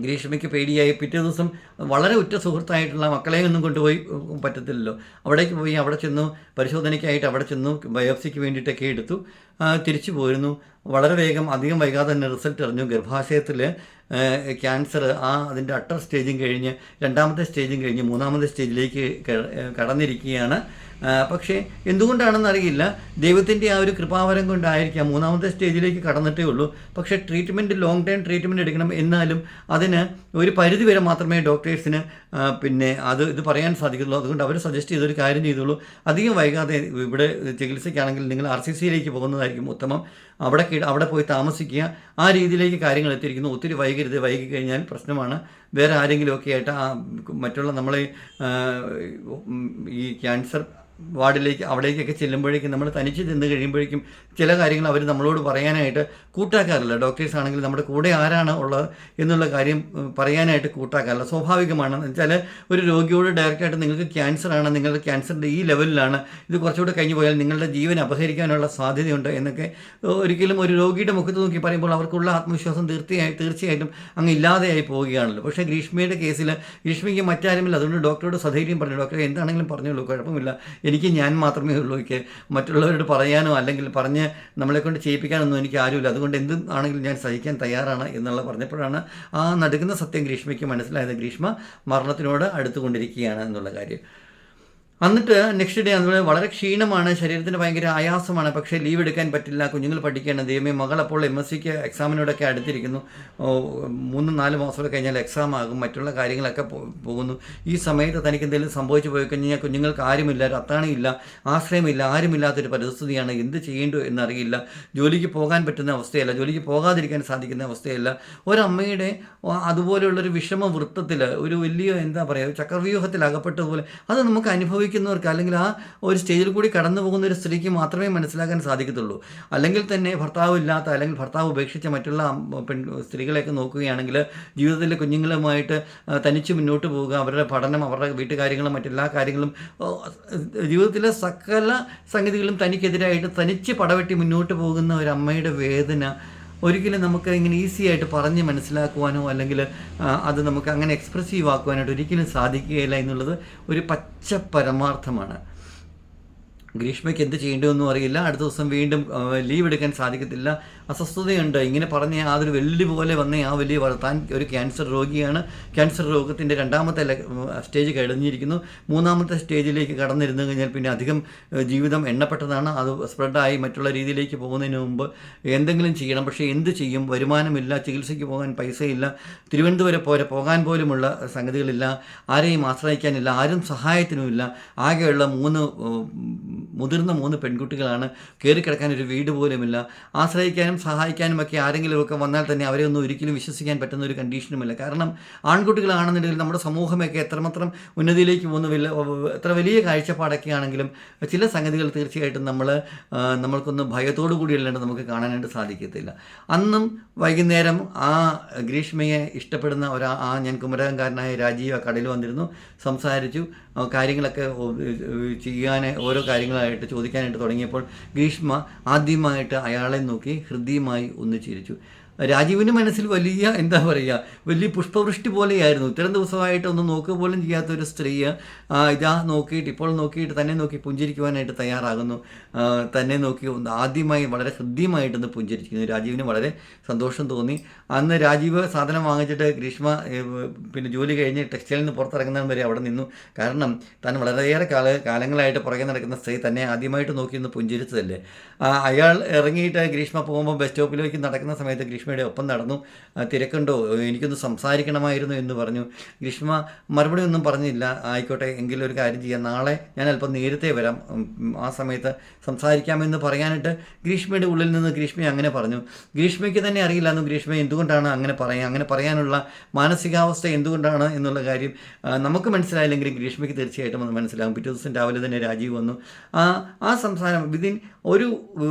ഗ്രീഷ്മയ്ക്ക് പേടിയായി. പിറ്റേ ദിവസം വളരെ ഉറ്റ സുഹൃത്തായിട്ടുള്ള മക്കളെ ഒന്നും കൊണ്ടുപോയി പറ്റത്തില്ലല്ലോ, അവിടേക്ക് പോയി, അവിടെ ചെന്നു, പരിശോധനയ്ക്കായിട്ട് അവിടെ ചെന്നു, ബയോപ്സിക്ക് വേണ്ടിയിട്ടൊക്കെ എടുത്തു, തിരിച്ചു പോയിരുന്നു. വളരെ വേഗം, അധികം വൈകാതെ തന്നെ റിസൾട്ട് അറിഞ്ഞു. ഗർഭാശയത്തിൽ ക്യാൻസർ അതിൻ്റെ അട്ടർ സ്റ്റേജും കഴിഞ്ഞ്, 2ാമത്തെ സ്റ്റേജും കഴിഞ്ഞ് 3ാമത്തെ സ്റ്റേജിലേക്ക് കടന്നിരിക്കുകയാണ്. പക്ഷേ എന്തുകൊണ്ടാണെന്ന് അറിയില്ല, ദൈവത്തിൻ്റെ ആ ഒരു കൃപാവരം കൊണ്ടായിരിക്കാം 3ാമത്തെ സ്റ്റേജിലേക്ക് കടന്നിട്ടേ ഉള്ളൂ. പക്ഷേ ട്രീറ്റ്മെൻറ്റ്, ലോങ് ടൈം ട്രീറ്റ്മെൻറ്റ് എടുക്കണം. എന്നാലും അതിന് ഒരു പരിധി വരെ മാത്രമേ ഡോക്ടേഴ്സിന് പിന്നെ ഇത് പറയാൻ സാധിക്കുള്ളൂ. അതുകൊണ്ട് അവർ സജസ്റ്റ് ചെയ്തൊരു കാര്യം ചെയ്തോളൂ, അധികം വൈകാതെ ഇവിടെ ചികിത്സയ്ക്കാണെങ്കിൽ നിങ്ങൾ RCCയിലേക്ക് പോകുന്നതായിരിക്കും ഉത്തമം, അവിടെ പോയി താമസിക്കുക. ആ രീതിയിലേക്ക് കാര്യങ്ങൾ എത്തിയിരിക്കുന്നു. ഒത്തിരി വൈകരുത്, വൈകി കഴിഞ്ഞാൽ പ്രശ്നമാണ്. വേറെ ആരെങ്കിലുമൊക്കെ ആയിട്ട് മറ്റുള്ള നമ്മളെ ഈ ക്യാൻസർ വാർഡിലേക്ക് അവിടേക്കൊക്കെ ചെല്ലുമ്പോഴേക്കും നമ്മൾ തനിച്ച് ചെന്ന് കഴിയുമ്പോഴേക്കും ചില കാര്യങ്ങൾ അവർ നമ്മളോട് പറയാനായിട്ട് കൂട്ടാക്കാറില്ല. ഡോക്ടേഴ്സ് ആണെങ്കിൽ നമ്മുടെ കൂടെ ആരാണ് ഉള്ളത് എന്നുള്ള കാര്യം പറയാനായിട്ട് കൂട്ടാക്കാറില്ല. സ്വാഭാവികമാണെന്ന് വെച്ചാൽ ഒരു രോഗിയോട് ഡയറക്റ്റായിട്ട് നിങ്ങൾക്ക് ക്യാൻസർ ആണ്, നിങ്ങളുടെ ക്യാൻസറിൻ്റെ ഈ ലെവലിലാണ്, ഇത് കുറച്ചുകൂടെ കഴിഞ്ഞ് പോയാൽ നിങ്ങളുടെ ജീവൻ അപഹരിക്കാനുള്ള സാധ്യതയുണ്ട് എന്നൊക്കെ ഒരിക്കലും ഒരു രോഗിയുടെ മുഖത്ത് നോക്കി പറയുമ്പോൾ അവർക്കുള്ള ആത്മവിശ്വാസം തീർച്ചയായിട്ടും അങ്ങ് ഇല്ലാതെയായി പോവുകയാണല്ലോ. പക്ഷേ ഗ്രീഷ്മയുടെ കേസിൽ ഗ്രീഷ്മയ്ക്ക് മറ്റാരുമില്ല. അതുകൊണ്ട് ഡോക്ടറോട് സധൈര്യം പറഞ്ഞു, ഡോക്ടറെ എന്താണെങ്കിലും പറഞ്ഞോളൂ, കുഴപ്പമില്ല, എനിക്ക് ഞാൻ മാത്രമേ ഉള്ളൂ, എനിക്ക് മറ്റുള്ളവരോട് പറയാനോ അല്ലെങ്കിൽ പറഞ്ഞ് നമ്മളെക്കൊണ്ട് ചെയ്യിപ്പിക്കാനൊന്നും എനിക്ക് ആരുമില്ല, അതുകൊണ്ട് എന്തും ആണെങ്കിലും ഞാൻ സഹിക്കാൻ തയ്യാറാണ് എന്നുള്ള പറഞ്ഞപ്പോഴാണ് ആ നടുക്കുന്ന സത്യം ഗ്രീഷ്മയ്ക്ക് മനസ്സിലായത്. ഗ്രീഷ്മ മരണത്തിനോട് അടുത്തുകൊണ്ടിരിക്കുകയാണ് എന്നുള്ള കാര്യം. എന്നിട്ട് നെക്സ്റ്റ് ഡേ അതുപോലെ വളരെ ക്ഷീണമാണ്, ശരീരത്തിന് ഭയങ്കര ആയാസമാണ്, പക്ഷേ ലീവ് എടുക്കാൻ പറ്റില്ല, കുഞ്ഞുങ്ങൾ പഠിക്കുകയാണ്. ദൈവമേ, മകൾ അപ്പോൾ MSCക്ക് എക്സാമിനോടൊക്കെ അടുത്തിരിക്കുന്നു, 3-4 മാസം കഴിഞ്ഞാൽ എക്സാം ആകും, മറ്റുള്ള കാര്യങ്ങളൊക്കെ പോകുന്നു. ഈ സമയത്ത് തനിക്ക് എന്തെങ്കിലും സംഭവിച്ചു പോയി കഴിഞ്ഞാൽ കുഞ്ഞുങ്ങൾക്ക് ആരുമില്ല, അത്താണിയില്ല, ആശ്രയമില്ല, ആരുമില്ലാത്തൊരു പരിസ്ഥിതിയാണ്. എന്ത് ചെയ്യേണ്ടു എന്നറിയില്ല. ജോലിക്ക് പോകാൻ പറ്റുന്ന അവസ്ഥയല്ല, ജോലിക്ക് പോകാതിരിക്കാൻ സാധിക്കുന്ന അവസ്ഥയല്ല. ഒരമ്മയുടെ അതുപോലെയുള്ളൊരു വിഷമ വൃത്തത്തിൽ, ഒരു വലിയ എന്താ പറയുക, ചക്രവ്യൂഹത്തിൽ അകപ്പെട്ടതുപോലെ അത് നമുക്ക് അനുഭവിക്കുന്നവർക്ക് അല്ലെങ്കിൽ ആ ഒരു സ്റ്റേജിൽ കൂടി കടന്നു പോകുന്ന ഒരു സ്ത്രീക്ക് മാത്രമേ മനസ്സിലാക്കാൻ സാധിക്കത്തുള്ളൂ. അല്ലെങ്കിൽ തന്നെ ഭർത്താവ് ഇല്ലാത്ത അല്ലെങ്കിൽ ഭർത്താവ് ഉപേക്ഷിച്ച മറ്റുള്ള സ്ത്രീകളെയൊക്കെ നോക്കുകയാണെങ്കിൽ ജീവിതത്തിലെ കുഞ്ഞുങ്ങളുമായിട്ട് തനിച്ച് മുന്നോട്ട് പോവുക, അവരുടെ പഠനം, അവരുടെ വീട്ടുകാര്യങ്ങളും മറ്റെല്ലാ കാര്യങ്ങളും, ജീവിതത്തിലെ സകല സംഗതികളും തനിക്കെതിരായിട്ട് തനിച്ച് പടവെട്ടി മുന്നോട്ട് പോകുന്ന ഒരു അമ്മയുടെ വേദന ഒരിക്കലും നമുക്ക് ഇങ്ങനെ ഈസി ആയിട്ട് പറഞ്ഞ് മനസ്സിലാക്കുവാനോ അല്ലെങ്കിൽ അത് നമുക്ക് അങ്ങനെ എക്സ്പ്രസീവ് ആക്കുവാനായിട്ട് ഒരിക്കലും സാധിക്കുകയില്ല എന്നുള്ളത് ഒരു പച്ച പരമാർത്ഥമാണ്. ഗ്രീഷ്മയ്ക്ക് എന്ത് ചെയ്യേണ്ടതെന്നും അറിയില്ല. അടുത്ത ദിവസം വീണ്ടും ലീവ് എടുക്കാൻ സാധിക്കത്തില്ല, അസ്വസ്ഥതയുണ്ട്. ഇങ്ങനെ പറഞ്ഞ അതൊരു വെള്ളി പോലെ വന്ന ആ വലിയ താൻ ഒരു ക്യാൻസർ രോഗിയാണ്, ക്യാൻസർ രോഗത്തിൻ്റെ 2ാമത്തെ സ്റ്റേജ് കഴിഞ്ഞിരിക്കുന്നു, 3ാമത്തെ സ്റ്റേജിലേക്ക് കടന്നിരുന്നു കഴിഞ്ഞാൽ പിന്നെ അധികം ജീവിതം എണ്ണപ്പെട്ടതാണ്. അത് സ്പ്രെഡായി മറ്റുള്ള രീതിയിലേക്ക് പോകുന്നതിന് മുമ്പ് എന്തെങ്കിലും ചെയ്യണം. പക്ഷേ എന്ത് ചെയ്യും? വരുമാനമില്ല, ചികിത്സയ്ക്ക് പോകാൻ പൈസയില്ല, തിരുവനന്തപുരം പോകാൻ പോലുമുള്ള സംഗതികളില്ല, ആരെയും ആശ്രയിക്കാനില്ല, ആരും സഹായത്തിനുമില്ല. ആകെയുള്ള മുതിർന്ന 3 പെൺകുട്ടികളാണ്, കയറിക്കിടക്കാൻ ഒരു വീട് പോലുമില്ല, ആശ്രയിക്കാനും സഹായിക്കാനും ഒക്കെ ആരെങ്കിലുമൊക്കെ വന്നാൽ തന്നെ അവരെ ഒന്നും ഒരിക്കലും വിശ്വസിക്കാൻ പറ്റുന്ന ഒരു കണ്ടീഷനുമില്ല. കാരണം ആൺകുട്ടികളാണെന്നുണ്ടെങ്കിൽ നമ്മുടെ സമൂഹമൊക്കെ എത്രമാത്രം ഉന്നതിയിലേക്ക് പോകുന്ന എത്ര വലിയ കാഴ്ചപ്പാടൊക്കെ ആണെങ്കിലും ചില സംഗതികൾ തീർച്ചയായിട്ടും നമ്മൾക്കൊന്ന് ഭയത്തോടു കൂടിയല്ലാണ്ട് നമുക്ക് കാണാനായിട്ട് സാധിക്കത്തില്ല. അന്നും വൈകുന്നേരം ആ ഗ്രീഷ്മയെ ഇഷ്ടപ്പെടുന്ന ഞാൻ കുമരകംകാരനായ രാജീവ് കടയിൽ വന്നിരുന്നു, സംസാരിച്ചു, കാര്യങ്ങളൊക്കെ ഓരോ കാര്യങ്ങളായിട്ട് ചോദിക്കാനായിട്ട് തുടങ്ങിയപ്പോൾ ഗ്രീഷ്മ ആദ്യമായിട്ട് അയാളെ നോക്കി ഹൃദ്യമായി ഒന്ന് ചിരിച്ചു. രാജീവിൻ്റെ മനസ്സിൽ വലിയ വലിയ പുഷ്പവൃഷ്ടി പോലെയായിരുന്നു. ഇത്തരം ദിവസമായിട്ട് ഒന്ന് നോക്കുക പോലും ചെയ്യാത്തൊരു സ്ത്രീ ഇപ്പോൾ നോക്കിയിട്ട് തന്നെ നോക്കി പുഞ്ചിരിക്കുവാനായിട്ട് തയ്യാറാകുന്നു. തന്നെ നോക്കി ആദ്യമായി വളരെ ഹൃദ്യമായിട്ടൊന്ന് പുഞ്ചിരിക്കുന്നു. രാജീവിന് വളരെ സന്തോഷം തോന്നി. അന്ന് രാജീവ് സാധനം വാങ്ങിച്ചിട്ട് ഗ്രീഷ്മ പിന്നെ ജോലി കഴിഞ്ഞ് ടെക്സ്റ്റൈലിൽ നിന്ന് പുറത്തിറങ്ങുന്നതും വരെ അവിടെ നിന്നു. കാരണം താൻ വളരെയേറെ കാലങ്ങളായിട്ട് പുറകെ നടക്കുന്ന സ്ത്രീ തന്നെ ആദ്യമായിട്ട് നോക്കി ഒന്ന് പുഞ്ചിരിച്ചതല്ലേ. അയാൾ ഇറങ്ങിയിട്ട് ഗ്രീഷ്മ പോകുമ്പോൾ ബസ് സ്റ്റോപ്പിലേക്ക് നടക്കുന്ന സമയത്ത് ഗ്രീഷ്മയുടെ ഒപ്പം നടന്നു. തിരക്കുണ്ടോ, എനിക്കൊന്ന് സംസാരിക്കണമായിരുന്നു എന്ന് പറഞ്ഞു. ഗ്രീഷ്മ മറുപടി ഒന്നും പറഞ്ഞില്ല. ആയിക്കോട്ടെ, എങ്കിലും ഒരു കാര്യം ചെയ്യാം, നാളെ ഞാൻ അല്പം നേരത്തെ വരാം, ആ സമയത്ത് സംസാരിക്കാമെന്ന് പറയാനായിട്ട് ഗ്രീഷ്മയുടെ ഉള്ളിൽ നിന്ന് ഗ്രീഷ്മ അങ്ങനെ പറഞ്ഞു. ഗ്രീഷ്മയ്ക്ക് തന്നെ അറിയില്ലായിരുന്നു ഗ്രീഷ്മ എന്തുകൊണ്ടാണ് അങ്ങനെ പറയാനുള്ള മാനസികാവസ്ഥ എന്തുകൊണ്ടാണ് എന്നുള്ള കാര്യം നമുക്ക് മനസ്സിലായില്ലെങ്കിലും ഗ്രീഷ്മയ്ക്ക് തീർച്ചയായിട്ടും അത് മനസ്സിലാകും. പിറ്റേ ദിവസം രാവിലെ തന്നെ രാജീവ് വന്നു. ആ സംസാരം വിതിൻ ഒരു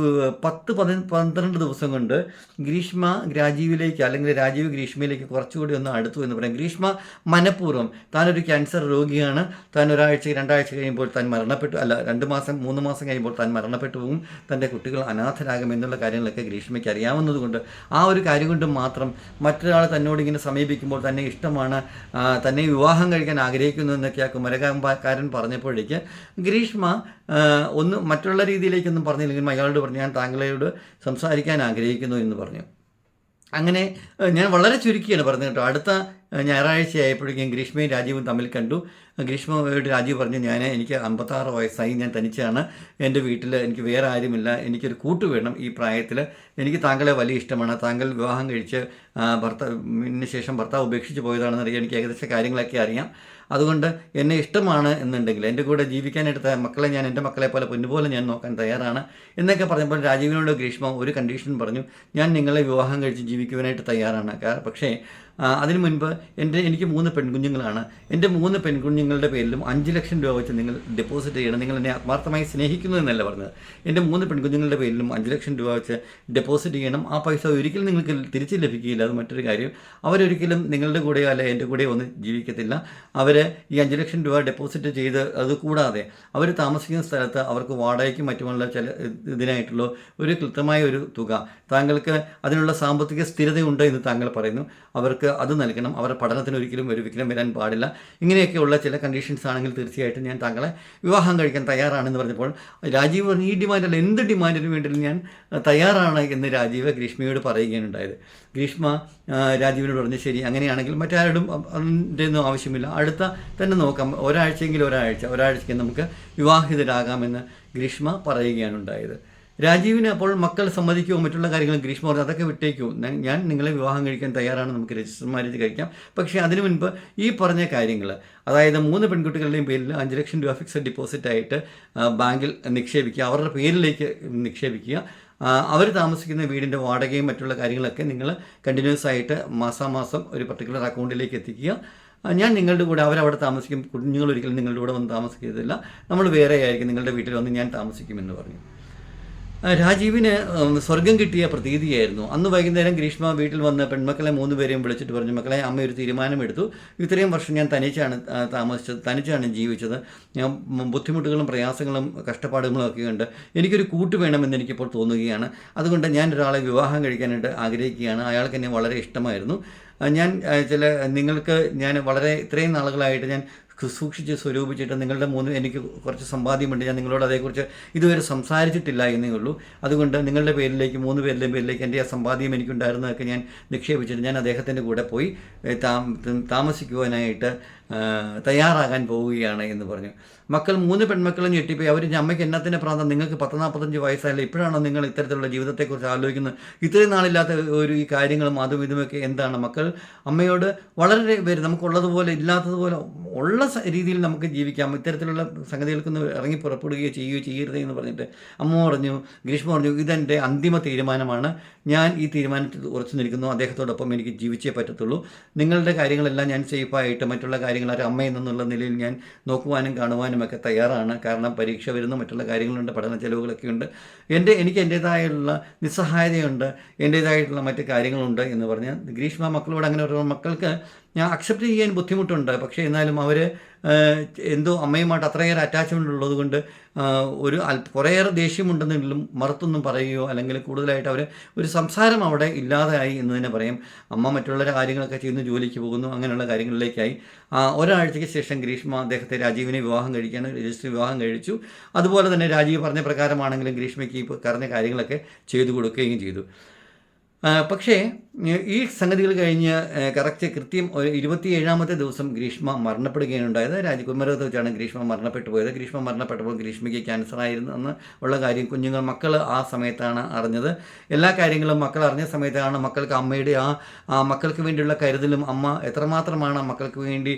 10-12 ദിവസം കൊണ്ട് ഗ്രീഷ്മ രാജീവിലേക്ക് അല്ലെങ്കിൽ രാജീവ് ഗ്രീഷ്മയിലേക്ക് കുറച്ചുകൂടി ഒന്ന് അടുത്തു എന്ന് പറയാം. ഗ്രീഷ്മ മനഃപൂർവ്വം താനൊരു ക്യാൻസർ രോഗിയാണ്, താൻ 1-2 കഴിയുമ്പോൾ താൻ മരണപ്പെട്ടു, 2 മാസം 3 മാസം കഴിയുമ്പോൾ താൻ മരണപ്പെട്ടു പോകും, തൻ്റെ കുട്ടികൾ അനാഥരാകും എന്നുള്ള കാര്യങ്ങളൊക്കെ ഗ്രീഷ്മയ്ക്ക് അറിയാവുന്നതുകൊണ്ട് ആ ഒരു കാര്യം കൊണ്ട് മാത്രം മറ്റൊരാൾ തന്നോട് ഇങ്ങനെ സമീപിക്കുമ്പോൾ തന്നെ ഇഷ്ടമാണ്, തന്നെ വിവാഹം കഴിക്കാൻ ആഗ്രഹിക്കുന്നു എന്നൊക്കെ ആ കുമരകംകാരൻ പറഞ്ഞപ്പോഴേക്ക് ഗ്രീഷ്മ ഒന്ന് മറ്റുള്ള രീതിയിലേക്കൊന്നും പറഞ്ഞില്ലെങ്കിലും അയാളോട് പറഞ്ഞു, ഞാൻ താങ്കളോട് സംസാരിക്കാൻ ആഗ്രഹിക്കുന്നു എന്ന് പറഞ്ഞു. അങ്ങനെ ഞാൻ വളരെ ചുരുക്കിയാണ് പറഞ്ഞത് കേട്ടോ. അടുത്ത ഞായറാഴ്ചയായപ്പോഴേക്കും ഗ്രീഷ്മയും രാജീവും തമ്മിൽ കണ്ടു. ഗ്രീഷ്മയോട് രാജീവ് പറഞ്ഞു, എനിക്ക് 56 വയസ്സായി, ഞാൻ തനിച്ചാണ്, എൻ്റെ വീട്ടിൽ എനിക്ക് വേറെ ആരുമില്ല, എനിക്കൊരു കൂട്ട് വേണം ഈ പ്രായത്തിൽ, എനിക്ക് താങ്കളെ വലിയ ഇഷ്ടമാണ്, താങ്കൾ വിവാഹം കഴിച്ച് ശേഷം ഭർത്താവ് ഉപേക്ഷിച്ച് പോയതാണെന്നറിയാം, എനിക്ക് ഏകദേശം കാര്യങ്ങളൊക്കെ അറിയാം, അതുകൊണ്ട് എന്നെ ഇഷ്ടമാണ് എന്നുണ്ടെങ്കിൽ എൻ്റെ കൂടെ ജീവിക്കാനായിട്ട് ഞാൻ എൻ്റെ മക്കളെ പോലെ പൊന്നുപോലെ ഞാൻ നോക്കാൻ തയ്യാറാണ് എന്നൊക്കെ പറഞ്ഞപ്പോൾ രാജീവിനോട് ഗ്രീഷ്മ ഒരു കണ്ടീഷൻ പറഞ്ഞു, ഞാൻ നിങ്ങളെ വിവാഹം കഴിച്ച് ജീവിക്കുവാനായിട്ട് തയ്യാറാണ്, പക്ഷേ അതിനു മുൻപ് എനിക്ക് 3 പെൺകുഞ്ഞുങ്ങളാണ്, എൻ്റെ 3 പെൺകുഞ്ഞുങ്ങളുടെ പേരിലും 5 ലക്ഷം രൂപ വെച്ച് നിങ്ങൾ ഡെപ്പോസിറ്റ് ചെയ്യണം, നിങ്ങൾ എന്നെ ആത്മാർത്ഥമായി സ്നേഹിക്കുന്നു എന്നല്ല പറഞ്ഞത്, എൻ്റെ 3 പെൺകുഞ്ഞുങ്ങളുടെ പേരിലും 5 ലക്ഷം രൂപ വെച്ച് ഡെപ്പോസിറ്റ് ചെയ്യണം, ആ പൈസ ഒരിക്കലും നിങ്ങൾക്ക് തിരിച്ച് ലഭിക്കുകയില്ല, അത് മറ്റൊരു കാര്യം, അവരൊരിക്കലും നിങ്ങളുടെ കൂടെയോ അല്ല എൻ്റെ കൂടെയോ ഒന്നും ജീവിക്കത്തില്ല, അവർ ഈ 5 ലക്ഷം രൂപ ഡെപ്പോസിറ്റ് ചെയ്ത് അത് കൂടാതെ അവർ താമസിക്കുന്ന സ്ഥലത്ത് അവർക്ക് വാടകയ്ക്കും മറ്റുമുള്ള ഇതിനായിട്ടുള്ള ഒരു കൃത്യമായ ഒരു തുക, താങ്കൾക്ക് അതിനുള്ള സാമ്പത്തിക സ്ഥിരതയുണ്ട് എന്ന് താങ്കൾ പറയുന്നു, അവർക്ക് അത് നൽകണം, അവരുടെ പഠനത്തിന് ഒരിക്കലും ഒരു വിഘ്നം വരാൻ പാടില്ല, ഇങ്ങനെയൊക്കെയുള്ള ചില കണ്ടീഷൻസ് ആണെങ്കിൽ തീർച്ചയായിട്ടും ഞാൻ താങ്കളെ വിവാഹം കഴിക്കാൻ തയ്യാറാണെന്ന് പറഞ്ഞപ്പോൾ രാജീവ് പറഞ്ഞു, ഈ ഡിമാൻഡല്ല, എന്ത് ഡിമാൻഡിന് വേണ്ടിയും ഞാൻ തയ്യാറാണ് എന്ന് രാജീവ് ഗ്രീഷ്മയോട് പറയുകയാണ് ഉണ്ടായത്. ഗ്രീഷ്മ രാജീവിനോട് പറഞ്ഞു, ശരി, അങ്ങനെയാണെങ്കിൽ മറ്റാരോടും അതിൻ്റെ ഒന്നും ആവശ്യമില്ല, അടുത്ത തന്നെ നോക്കാം, ഒരാഴ്ചയ്ക്ക് നമുക്ക് വിവാഹിതരാകാമെന്ന് ഗ്രീഷ്മ പറയുകയാണ് ഉണ്ടായത്. രാജീവിന് അപ്പോൾ മക്കൾ സമ്മതിക്കുമോ മറ്റുള്ള കാര്യങ്ങൾ ഗ്രീഷ്മ പറഞ്ഞു, അതൊക്കെ വിട്ടേക്കുമോ, ഞാൻ നിങ്ങളെ വിവാഹം കഴിക്കാൻ തയ്യാറാണ്, നമുക്ക് രജിസ്റ്റർ മാരേജ് കഴിക്കാം, പക്ഷേ അതിനു മുൻപ് ഈ പറഞ്ഞ കാര്യങ്ങൾ, അതായത് 3 പെൺകുട്ടികളുടെയും പേരിൽ 5 ലക്ഷം രൂപ ഫിക്സഡ് ഡിപ്പോസിറ്റായിട്ട് ബാങ്കിൽ നിക്ഷേപിക്കുക, അവരുടെ പേരിലേക്ക് നിക്ഷേപിക്കുക, അവർ താമസിക്കുന്ന വീടിൻ്റെ വാടകയും മറ്റുള്ള കാര്യങ്ങളൊക്കെ നിങ്ങൾ കണ്ടിന്യൂസ് ആയിട്ട് മാസാമാസം ഒരു പർട്ടിക്കുലർ അക്കൗണ്ടിലേക്ക് എത്തിക്കുക, ഞാൻ നിങ്ങളുടെ കൂടെ, അവരവിടെ താമസിക്കും, കുഞ്ഞുങ്ങൾ ഒരിക്കലും നിങ്ങളുടെ കൂടെ വന്ന് താമസിക്കത്തില്ല, നമ്മൾ വേറെ ആയിരിക്കും, നിങ്ങളുടെ വീട്ടിൽ വന്ന് ഞാൻ താമസിക്കുമെന്ന് പറഞ്ഞു. രാജീവിന് സ്വർഗം കിട്ടിയ പ്രതീതിയായിരുന്നു. അന്ന് വൈകുന്നേരം ഗ്രീഷ്മ വീട്ടിൽ വന്ന് പെൺമക്കളെ 3 പേരെയും വിളിച്ചിട്ട് പറഞ്ഞു, മക്കളെ, അമ്മ ഒരു തീരുമാനമെടുത്തു. ഇത്രയും വർഷം ഞാൻ തനിച്ചാണ് താമസിച്ചത്, തനിച്ചാണ് ജീവിച്ചത്. ഞാൻ ബുദ്ധിമുട്ടുകളും പ്രയാസങ്ങളും കഷ്ടപ്പാടുകളും ഒക്കെ ഉണ്ട്. എനിക്കൊരു കൂട്ട് വേണമെന്ന് എനിക്കിപ്പോൾ തോന്നുകയാണ്. അതുകൊണ്ട് ഞാൻ ഒരാളെ വിവാഹം കഴിക്കാനായിട്ട് ആഗ്രഹിക്കുകയാണ്. അയാൾക്ക് എന്നെ വളരെ ഇഷ്ടമായിരുന്നു. ഞാൻ നിങ്ങൾക്ക് ഞാൻ വളരെ ഇത്രയും നാളുകളായിട്ട് ഞാൻ സൂക്ഷിച്ച് സ്വരൂപിച്ചിട്ട് നിങ്ങളുടെ എനിക്ക് കുറച്ച് സമ്പാദ്യമുണ്ട്, ഞാൻ നിങ്ങളോട് അതേക്കുറിച്ച് ഇതുവരെ സംസാരിച്ചിട്ടില്ല എന്നേ ഉള്ളൂ. അതുകൊണ്ട് നിങ്ങളുടെ പേരിലേക്ക് 3 പേരുടെയും പേരിലേക്ക് എൻ്റെ ആ സമ്പാദ്യം എനിക്കുണ്ടായിരുന്നതൊക്കെ ഞാൻ നിക്ഷേപിച്ചിട്ട് ഞാൻ അദ്ദേഹത്തിൻ്റെ കൂടെ പോയി താമസിക്കുവാനായിട്ട് തയ്യാറാകാൻ പോവുകയാണ് എന്ന് പറഞ്ഞു. മക്കൾ 3 പെൺമക്കളും ഞെട്ടിപ്പോയി. അവർ അമ്മയ്ക്ക് എന്നത്തിൻ്റെ പ്രാന്തം, നിങ്ങൾക്ക് 10-40 വയസ്സായില്ല, ഇപ്പോഴാണോ നിങ്ങൾ ഇത്തരത്തിലുള്ള ജീവിതത്തെക്കുറിച്ച് ആലോചിക്കുന്നത്? ഇത്രയും നാളില്ലാത്ത ഈ കാര്യങ്ങളും അതും ഇതുമൊക്കെ എന്താണ്? മക്കൾ അമ്മയോട് വളരെ പേര് നമുക്കുള്ളതുപോലെ ഇല്ലാത്തതുപോലെ ഉള്ള രീതിയിൽ നമുക്ക് ജീവിക്കാം, ഇത്തരത്തിലുള്ള സംഗതികൾക്കൊന്ന് ഇറങ്ങി പുറപ്പെടുകയോ ചെയ്യുകയോ ചെയ്യരുത് എന്ന് പറഞ്ഞിട്ട് ഗ്രീഷ്മ പറഞ്ഞു, ഇതെൻ്റെ അന്തിമ തീരുമാനമാണ്, ഞാൻ ഈ തീരുമാനത്തിൽ ഉറച്ചു നിൽക്കുന്നു, അദ്ദേഹത്തോടൊപ്പം എനിക്ക് ജീവിച്ചേ പറ്റത്തുള്ളൂ. നിങ്ങളുടെ കാര്യങ്ങളെല്ലാം ഞാൻ സേഫായിട്ട് മറ്റുള്ള കാര്യങ്ങൾ ഒരു അമ്മ എന്നുള്ള നിലയിൽ ഞാൻ നോക്കുവാനും കാണുവാനും ഒക്കെ തയ്യാറാണ്. കാരണം പരീക്ഷ വരുന്നു, മറ്റുള്ള കാര്യങ്ങളുണ്ട്, പഠന ചെലവുകളൊക്കെ ഉണ്ട്, എനിക്ക് എൻ്റേതായുള്ള നിസ്സഹായതയുണ്ട്, എൻ്റേതായിട്ടുള്ള മറ്റ് കാര്യങ്ങളുണ്ട് എന്ന് പറഞ്ഞ് ഗ്രീഷ്മ മക്കളോട് അങ്ങനെ ഒരു മക്കൾക്ക് ഞാൻ അക്സെപ്റ്റ് ചെയ്യാൻ ബുദ്ധിമുട്ടുണ്ട്. പക്ഷേ എന്നാലും അവർ എന്തോ അമ്മയുമായിട്ട് അത്രയേറെ അറ്റാച്ച്മെൻ്റ് ഉള്ളത് കൊണ്ട് കുറേയേറെ ദേഷ്യമുണ്ടെന്നെങ്കിലും മറുത്തൊന്നും പറയുകയോ അല്ലെങ്കിൽ കൂടുതലായിട്ട് ഒരു സംസാരം അവിടെ ഇല്ലാതെയായി എന്ന് തന്നെ പറയാം. അമ്മ മറ്റുള്ള കാര്യങ്ങളൊക്കെ ചെയ്യുന്നു, ജോലിക്ക് പോകുന്നു, അങ്ങനെയുള്ള കാര്യങ്ങളിലേക്കായി. ഒരാഴ്ചയ്ക്ക് ശേഷം ഗ്രീഷ്മ രാജീവിനെ വിവാഹം കഴിക്കുകയാണ്, രജിസ്റ്റർ വിവാഹം കഴിച്ചു. അതുപോലെ തന്നെ രാജീവ് പറഞ്ഞ പ്രകാരമാണെങ്കിലും ഗ്രീഷ്മയ്ക്ക് ഇപ്പോൾ പറഞ്ഞ കാര്യങ്ങളൊക്കെ ചെയ്തു കൊടുക്കുകയും ചെയ്തു. പക്ഷേ ഈ സംഗതികൾ കഴിഞ്ഞ് കൃത്യം ഒരു 27ാമത്തെ ദിവസം ഗ്രീഷ്മ മരണപ്പെടുകയാണ് ഉണ്ടായത്. രാജകുമാരത്ത് വെച്ചാണ് ഗ്രീഷ്മ മരണപ്പെട്ടു പോയത്. ഗ്രീഷ്മ മരണപ്പെട്ടപ്പോൾ ഗ്രീഷ്മയ്ക്ക് ക്യാൻസർ ആയിരുന്നു എന്ന് ഉള്ള കാര്യം മക്കൾ ആ സമയത്താണ് അറിഞ്ഞത്. എല്ലാ കാര്യങ്ങളും മക്കൾ അറിഞ്ഞ സമയത്താണ് മക്കൾക്ക് അമ്മയുടെ മക്കൾക്ക് വേണ്ടിയുള്ള കരുതലും അമ്മ എത്രമാത്രമാണ് മക്കൾക്ക് വേണ്ടി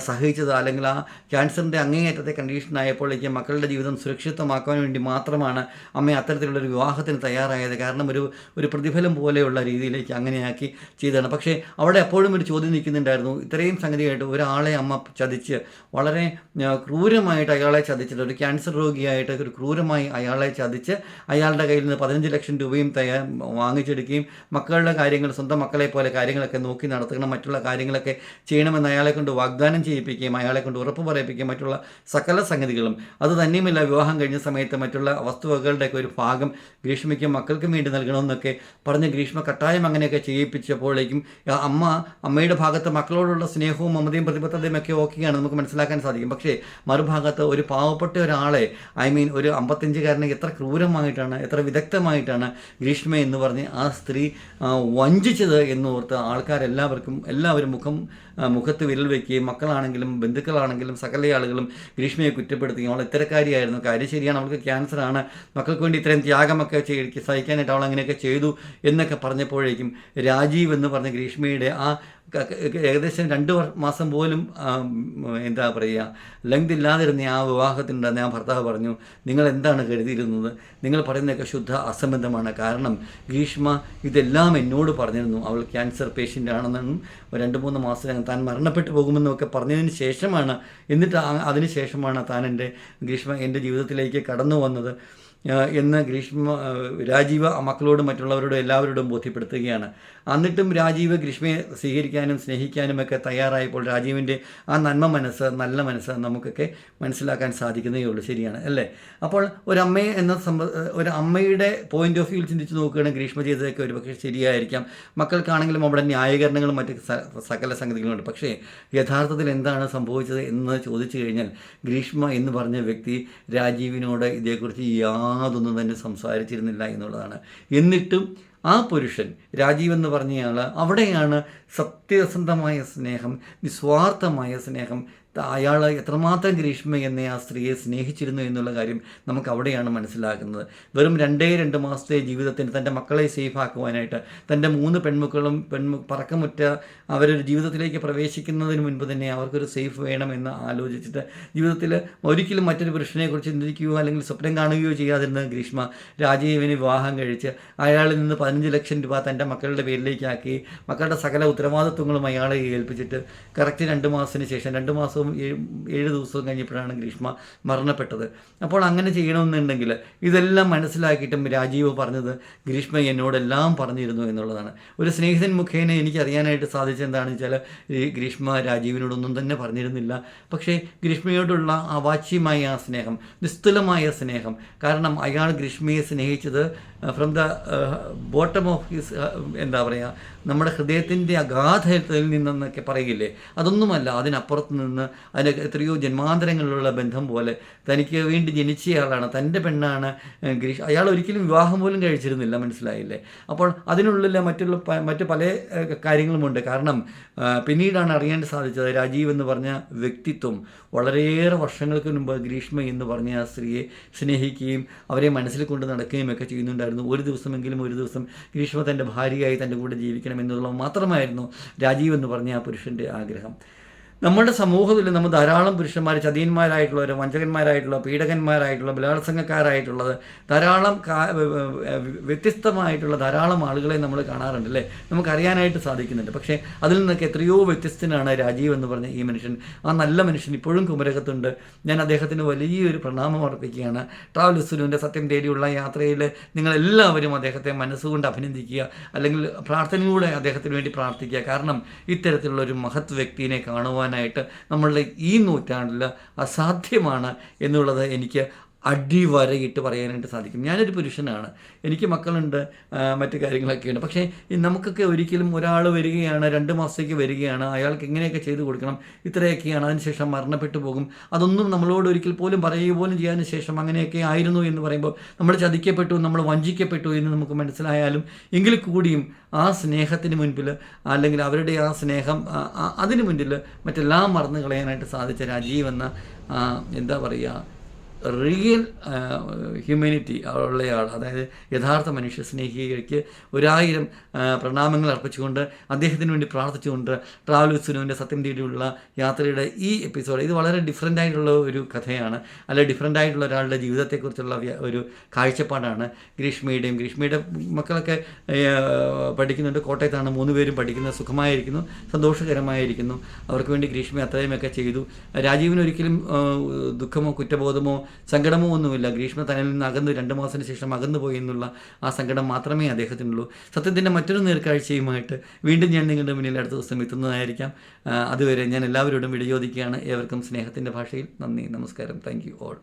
സഹിച്ചത്, അല്ലെങ്കിൽ ആ ക്യാൻസറിൻ്റെ അങ്ങേയറ്റത്തെ കണ്ടീഷനായപ്പോഴേക്കും മക്കളുടെ ജീവിതം സുരക്ഷിതമാക്കാൻ വേണ്ടി മാത്രമാണ് അമ്മ അത്തരത്തിലുള്ളൊരു വിവാഹത്തിന് തയ്യാറായത്. കാരണം ഒരു പ്രതിഫലം പോലെയുള്ള രീതിയിലേക്ക് അങ്ങനെയാക്കി ചെയ്തതാണ്. പക്ഷേ അവിടെ എപ്പോഴും ഒരു ചോദ്യം നിൽക്കുന്നുണ്ടായിരുന്നു, ഇത്രയും സംഗതിയായിട്ട് ഒരാളെ അമ്മ ചതിച്ച് വളരെ ക്രൂരമായിട്ട് അയാളെ ചതിച്ചിട്ട്, ഒരു ക്യാൻസർ രോഗിയായിട്ട് ഒരു ക്രൂരമായി അയാളെ ചതിച്ച് അയാളുടെ കയ്യിൽ നിന്ന് 15 ലക്ഷം രൂപയും വാങ്ങിച്ചെടുക്കുകയും മക്കളുടെ കാര്യങ്ങൾ സ്വന്തം മക്കളെ പോലെ കാര്യങ്ങളൊക്കെ നോക്കി നടത്തണം, മറ്റുള്ള കാര്യങ്ങളൊക്കെ ചെയ്യണമെന്ന് അയാളെ കൊണ്ട് വാഗ്ദാനം ചെയ്യിപ്പിക്കുകയും അയാളെ കൊണ്ട് ഉറപ്പ് പറയിപ്പിക്കുകയും മറ്റുള്ള സകല സംഗതികളും. അത് തന്നെയുമല്ല, വിവാഹം കഴിഞ്ഞ സമയത്ത് മറ്റുള്ള വസ്തുവകകളുടെയൊക്കെ ഒരു ഭാഗം ഗ്രീഷ്മയ്ക്കും മക്കൾക്കും വേണ്ടി നൽകണമെന്നൊക്കെ പറഞ്ഞ് ഗ്രീഷ്മ കട്ടായം അങ്ങനെയൊക്കെ ചെയ്യിപ്പിച്ചപ്പോഴേക്കും അമ്മയുടെ ഭാഗത്ത് മക്കളോടുള്ള സ്നേഹവും മമതയും പ്രതിബദ്ധതയും ഒക്കെ ഓക്കെയാണ്, നമുക്ക് മനസ്സിലാക്കാൻ സാധിക്കും. പക്ഷേ മറുഭാഗത്ത് ഒരു പാവപ്പെട്ട ഒരാളെ ഒരു 55കാരനെ എത്ര ക്രൂരമായിട്ടാണ്, എത്ര വിദഗ്ധമായിട്ടാണ് ഗ്രീഷ്മ എന്ന് പറഞ്ഞ് ആ സ്ത്രീ വഞ്ചിച്ചത് എന്നോർത്ത് എല്ലാവരും മുഖത്ത് വിരൽ വയ്ക്കുകയും മക്കളാണെങ്കിലും ബന്ധുക്കളാണെങ്കിലും സകല ആളുകളും ഗ്രീഷ്മയെ കുറ്റപ്പെടുത്തുകയും അവൾ ഇത്തരക്കാരിയായിരുന്നു, കാര്യം ശരിയാണ്, അവൾക്ക് ക്യാൻസറാണ്, മക്കൾക്ക് വേണ്ടി ഇത്രയും ത്യാഗമൊക്കെ സഹിക്കാനായിട്ട് അവൾ അങ്ങനെയൊക്കെ ചെയ്തു എന്നൊക്കെ പറഞ്ഞപ്പോഴേക്കും രാജീവ് എന്ന് പറഞ്ഞ ഗ്രീഷ്മയുടെ ഏകദേശം 2 മാസം പോലും എന്താ പറയുക ലെങ്ത് ഇല്ലാതിരുന്ന ആ വിവാഹത്തിനുണ്ടായിരുന്ന ആ ഭർത്താവ് പറഞ്ഞു, നിങ്ങൾ എന്താണ് കരുതിയിരുന്നത്, നിങ്ങൾ പറയുന്നതൊക്കെ ശുദ്ധ അസംബന്ധമാണ്. കാരണം ഗ്രീഷ്മ ഇതെല്ലാം എന്നോട് പറഞ്ഞിരുന്നു, അവൾ ക്യാൻസർ പേഷ്യൻ്റ് ആണെന്നും 2-3 മാസത്തിനകം താൻ മരണപ്പെട്ടു പോകുമെന്നും ഒക്കെ പറഞ്ഞതിന് ശേഷമാണ്, അതിന് ശേഷമാണ് ഗ്രീഷ്മ എൻ്റെ ജീവിതത്തിലേക്ക് കടന്നു വന്നത് എന്ന് രാജീവ് മക്കളോടും മറ്റുള്ളവരോടും എല്ലാവരോടും ബോധ്യപ്പെടുത്തുകയാണ്. എന്നിട്ടും രാജീവ് ഗ്രീഷ്മയെ സ്വീകരിക്കാനും സ്നേഹിക്കാനും ഒക്കെ തയ്യാറായപ്പോൾ രാജീവിൻ്റെ ആ നല്ല മനസ്സ് നമുക്കൊക്കെ മനസ്സിലാക്കാൻ സാധിക്കുന്നേ ഉള്ളൂ. ശരിയാണ് അല്ലേ? അപ്പോൾ ഒരു അമ്മയുടെ പോയിന്റ് ഓഫ് വ്യൂ ചിന്തിച്ച് നോക്കുകയാണെങ്കിൽ ഗ്രീഷ്മ ചെയ്തതൊക്കെ ഒരുപക്ഷെ ശരിയായിരിക്കാം. മക്കൾക്കാണെങ്കിലും അവിടെ ന്യായീകരണങ്ങളും മറ്റ് സകല സംഗതികളുമുണ്ട്. പക്ഷേ യഥാർത്ഥത്തിൽ എന്താണ് സംഭവിച്ചത് എന്ന് ചോദിച്ചു കഴിഞ്ഞാൽ ഗ്രീഷ്മ എന്ന് പറഞ്ഞ വ്യക്തി രാജീവിനോട് ഇതേക്കുറിച്ച് യാതൊന്നും തന്നെ സംസാരിച്ചിരുന്നില്ല എന്നുള്ളതാണ്. എന്നിട്ടും ആ പുരുഷൻ രാജീവ് എന്ന് പറഞ്ഞയാൾ അവിടെയാണ് സത്യസന്ധമായ സ്നേഹം, നിസ്വാർത്ഥമായ സ്നേഹം, അയാൾ എത്രമാത്രം ഗ്രീഷ്മ എന്ന ആ സ്ത്രീയെ സ്നേഹിച്ചിരുന്നു എന്നുള്ള കാര്യം നമുക്ക് അവിടെയാണ് മനസ്സിലാക്കുന്നത്. വെറും 2 മാസത്തെ ജീവിതത്തിന് തൻ്റെ മക്കളെ സേഫാക്കുവാനായിട്ട് തൻ്റെ 3 പെൺമക്കളും പറക്കമുറ്റ അവരൊരു ജീവിതത്തിലേക്ക് പ്രവേശിക്കുന്നതിന് മുൻപ് തന്നെ അവർക്കൊരു സേഫ് വേണമെന്ന് ആലോചിച്ചിട്ട് ജീവിതത്തിൽ ഒരിക്കലും മറ്റൊരു പുരുഷനെക്കുറിച്ച് ചിന്തിക്കുകയോ അല്ലെങ്കിൽ സ്വപ്നം കാണുകയോ ചെയ്യാതിരുന്ന ഗ്രീഷ്മ രാജീവിനെ വിവാഹം കഴിച്ച് അയാളിൽ നിന്ന് 15 ലക്ഷം രൂപ തൻ്റെ മക്കളുടെ പേരിലേക്കാക്കി മക്കളുടെ സകല ഉത്തരവാദിത്വങ്ങളും അയാളെ ഏൽപ്പിച്ചിട്ട് കറക്റ്റ് 2 മാസത്തിന് ശേഷം 2 മാസവും മാസവും 7 ദിവസവും കഴിഞ്ഞപ്പോഴാണ് ഗ്രീഷ്മ മരണപ്പെട്ടത്. അപ്പോൾ അങ്ങനെ ചെയ്യണമെന്നുണ്ടെങ്കിൽ ഇതെല്ലാം മനസ്സിലാക്കിയിട്ടും രാജീവ് പറഞ്ഞത് ഗ്രീഷ്മ എന്നോടെല്ലാം പറഞ്ഞിരുന്നു എന്നുള്ളതാണ്. ഒരു സ്നേഹിതൻ മുഖേന എനിക്ക് അറിയാനായിട്ട് സാധിച്ചത് എന്താണെന്ന് വെച്ചാൽ ഗ്രീഷ്മ രാജീവിനോടൊന്നും തന്നെ പറഞ്ഞിരുന്നില്ല. പക്ഷേ ഗ്രീഷ്മയോടുള്ള അവാച്യമായ ആ സ്നേഹം, നിസ്തുലമായ സ്നേഹം, കാരണം അയാൾ ഗ്രീഷ്മയെ സ്നേഹിച്ചത് from the bottom of his എന്താ പറയുക, നമ്മുടെ ഹൃദയത്തിൻ്റെ അഗാധത്തിൽ നിന്നെന്നൊക്കെ പറയില്ലേ, അതൊന്നുമല്ല. അതിനപ്പുറത്ത് നിന്ന് അതിന് എത്രയോ ജന്മാന്തരങ്ങളിലുള്ള ബന്ധം പോലെ തനിക്ക് വേണ്ടി ജനിച്ചയാളാണ്, തൻ്റെ പെണ്ണാണ് അയാൾ ഒരിക്കലും വിവാഹം പോലും കഴിച്ചിരുന്നില്ല, മനസ്സിലായില്ലേ. അപ്പോൾ അതിനുള്ളിൽ മറ്റു പല കാര്യങ്ങളുമുണ്ട്. കാരണം പിന്നീടാണ് അറിയാൻ സാധിച്ചത് രാജീവ് എന്ന് പറഞ്ഞ വ്യക്തിത്വം വളരെയേറെ വർഷങ്ങൾക്ക് മുമ്പ് ഗ്രീഷ്മ എന്ന് പറഞ്ഞ ആ സ്ത്രീയെ സ്നേഹിക്കുകയും അവരെ മനസ്സിൽ കൊണ്ട് നടക്കുകയും ഒക്കെ ചെയ്യുന്നുണ്ടായിരുന്നു. ഒരു ദിവസം ഗ്രീഷ്മ തൻ്റെ ഭാര്യയായി തൻ്റെ കൂടെ ജീവിക്കണം എന്നുള്ളത് മാത്രമായിരുന്നു രാജീവ് എന്ന് പറഞ്ഞ ആ പുരുഷൻ്റെ ആഗ്രഹം. നമ്മുടെ സമൂഹത്തിൽ നമ്മൾ ധാരാളം പുരുഷന്മാർ ചതിയന്മാരായിട്ടുള്ളവർ, വഞ്ചകന്മാരായിട്ടുള്ള, പീഡകന്മാരായിട്ടുള്ള, ബലാത്സംഗക്കാരായിട്ടുള്ളത്, ധാരാളം വ്യത്യസ്തമായിട്ടുള്ള ധാരാളം ആളുകളെ നമ്മൾ കാണാറുണ്ട് അല്ലേ, നമുക്കറിയാനായിട്ട് സാധിക്കുന്നുണ്ട്. പക്ഷേ അതിൽ നിന്നൊക്കെ എത്രയോ വ്യത്യസ്തനാണ് രാജീവ് എന്ന് പറഞ്ഞ ഈ മനുഷ്യൻ. ആ നല്ല മനുഷ്യൻ ഇപ്പോഴും കുമരകത്തുണ്ട്. ഞാൻ അദ്ദേഹത്തിന് വലിയൊരു പ്രണാമം അർപ്പിക്കുകയാണ്. ട്രാവൽ സുലുവിൻ്റെ സത്യം തേടിയുള്ള യാത്രയിൽ നിങ്ങളെല്ലാവരും അദ്ദേഹത്തെ മനസ്സുകൊണ്ട് അഭിനന്ദിക്കുക, അല്ലെങ്കിൽ പ്രാർത്ഥനയിലൂടെ അദ്ദേഹത്തിന് വേണ്ടി പ്രാർത്ഥിക്കുക. കാരണം ഇത്തരത്തിലുള്ള ഒരു മഹത് വ്യക്തിയെ കാണുവാൻ നമ്മളുടെ ഈ നൂറ്റാണ്ടിൽ അസാധ്യമാണ് എന്നുള്ളത് എനിക്ക് അടിവരയിട്ട് പറയാനായിട്ട് സാധിക്കും. ഞാനൊരു പുരുഷനാണ്, എനിക്ക് മക്കളുണ്ട്, മറ്റു കാര്യങ്ങളൊക്കെയുണ്ട്. പക്ഷേ നമുക്കൊക്കെ ഒരിക്കലും ഒരാൾ വരികയാണ്, 2 മാസത്തേക്ക് വരികയാണ്, അയാൾക്ക് എങ്ങനെയൊക്കെ ചെയ്തു കൊടുക്കണം, ഇത്രയൊക്കെയാണ്, അതിനുശേഷം മരണപ്പെട്ടു പോകും, അതൊന്നും നമ്മളോട് ഒരിക്കൽ പോലും പറയുക പോലും ചെയ്യാതിന് ശേഷം അങ്ങനെയൊക്കെ ആയിരുന്നു എന്ന് പറയുമ്പോൾ നമ്മൾ ചതിക്കപ്പെട്ടു, നമ്മൾ വഞ്ചിക്കപ്പെട്ടു എന്ന് നമുക്ക് മനസ്സിലായാലും എങ്കിൽ കൂടിയും ആ സ്നേഹത്തിന് മുൻപിൽ, അല്ലെങ്കിൽ അവരുടെ ആ സ്നേഹം അതിന് മുൻപിൽ മറ്റെല്ലാം മറന്നു കളയാനായിട്ട് സാധിച്ച രാജീവ് എന്ന എന്താ പറയുക, റിയൽ ഹ്യൂമാനിറ്റി ഉള്ളയാൾ, അതായത് യഥാർത്ഥ മനുഷ്യ സ്നേഹികയ്ക്ക് 1000 പ്രണാമങ്ങൾ അർപ്പിച്ചുകൊണ്ട് അദ്ദേഹത്തിന് വേണ്ടി പ്രാർത്ഥിച്ചുകൊണ്ട് ട്രാവൽ വിത്ത് സുനുവിൻ്റെ സത്യം തേടിയുള്ള യാത്രയുടെ ഈ എപ്പിസോഡ് ഇത് വളരെ ഡിഫറൻ്റ് ആയിട്ടുള്ള ഒരു കഥയാണ്, അല്ല ഡിഫറൻ്റ് ആയിട്ടുള്ള ഒരാളുടെ ജീവിതത്തെക്കുറിച്ചുള്ള ഒരു കാഴ്ചപ്പാടാണ്. ഗ്രീഷ്മയുടെ മക്കളൊക്കെ പഠിക്കുന്നുണ്ട്, കോട്ടയത്താണ് 3 പേരും പഠിക്കുന്നത്, സുഖമായിരിക്കുന്നു, സന്തോഷകരമായിരിക്കുന്നു. അവർക്ക് വേണ്ടി ഗ്രീഷ്മ അത്രയുമൊക്കെ ചെയ്തു. രാജീവിന് ഒരിക്കലും ദുഃഖമോ കുറ്റബോധമോ സങ്കടമോ ഒന്നുമില്ല. ഗ്രീഷ്മ തന്നിൽ നിന്ന് 2 മാസത്തിന് ശേഷം അകന്നുപോയി എന്നുള്ള ആ സങ്കടം മാത്രമേ അദ്ദേഹത്തിനുള്ളൂ. സത്യത്തിൻ്റെ മറ്റൊരു നേർക്കാഴ്ചയുമായിട്ട് വീണ്ടും ഞാൻ നിങ്ങളുടെ മുന്നിൽ അടുത്ത ദിവസം എത്തുന്നതായിരിക്കാം. അതുവരെ ഞാൻ എല്ലാവരോടും വിട ചോദിക്കുകയാണ്. ഏവർക്കും സ്നേഹത്തിൻ്റെ ഭാഷയിൽ നന്ദി, നമസ്കാരം. Thank you all.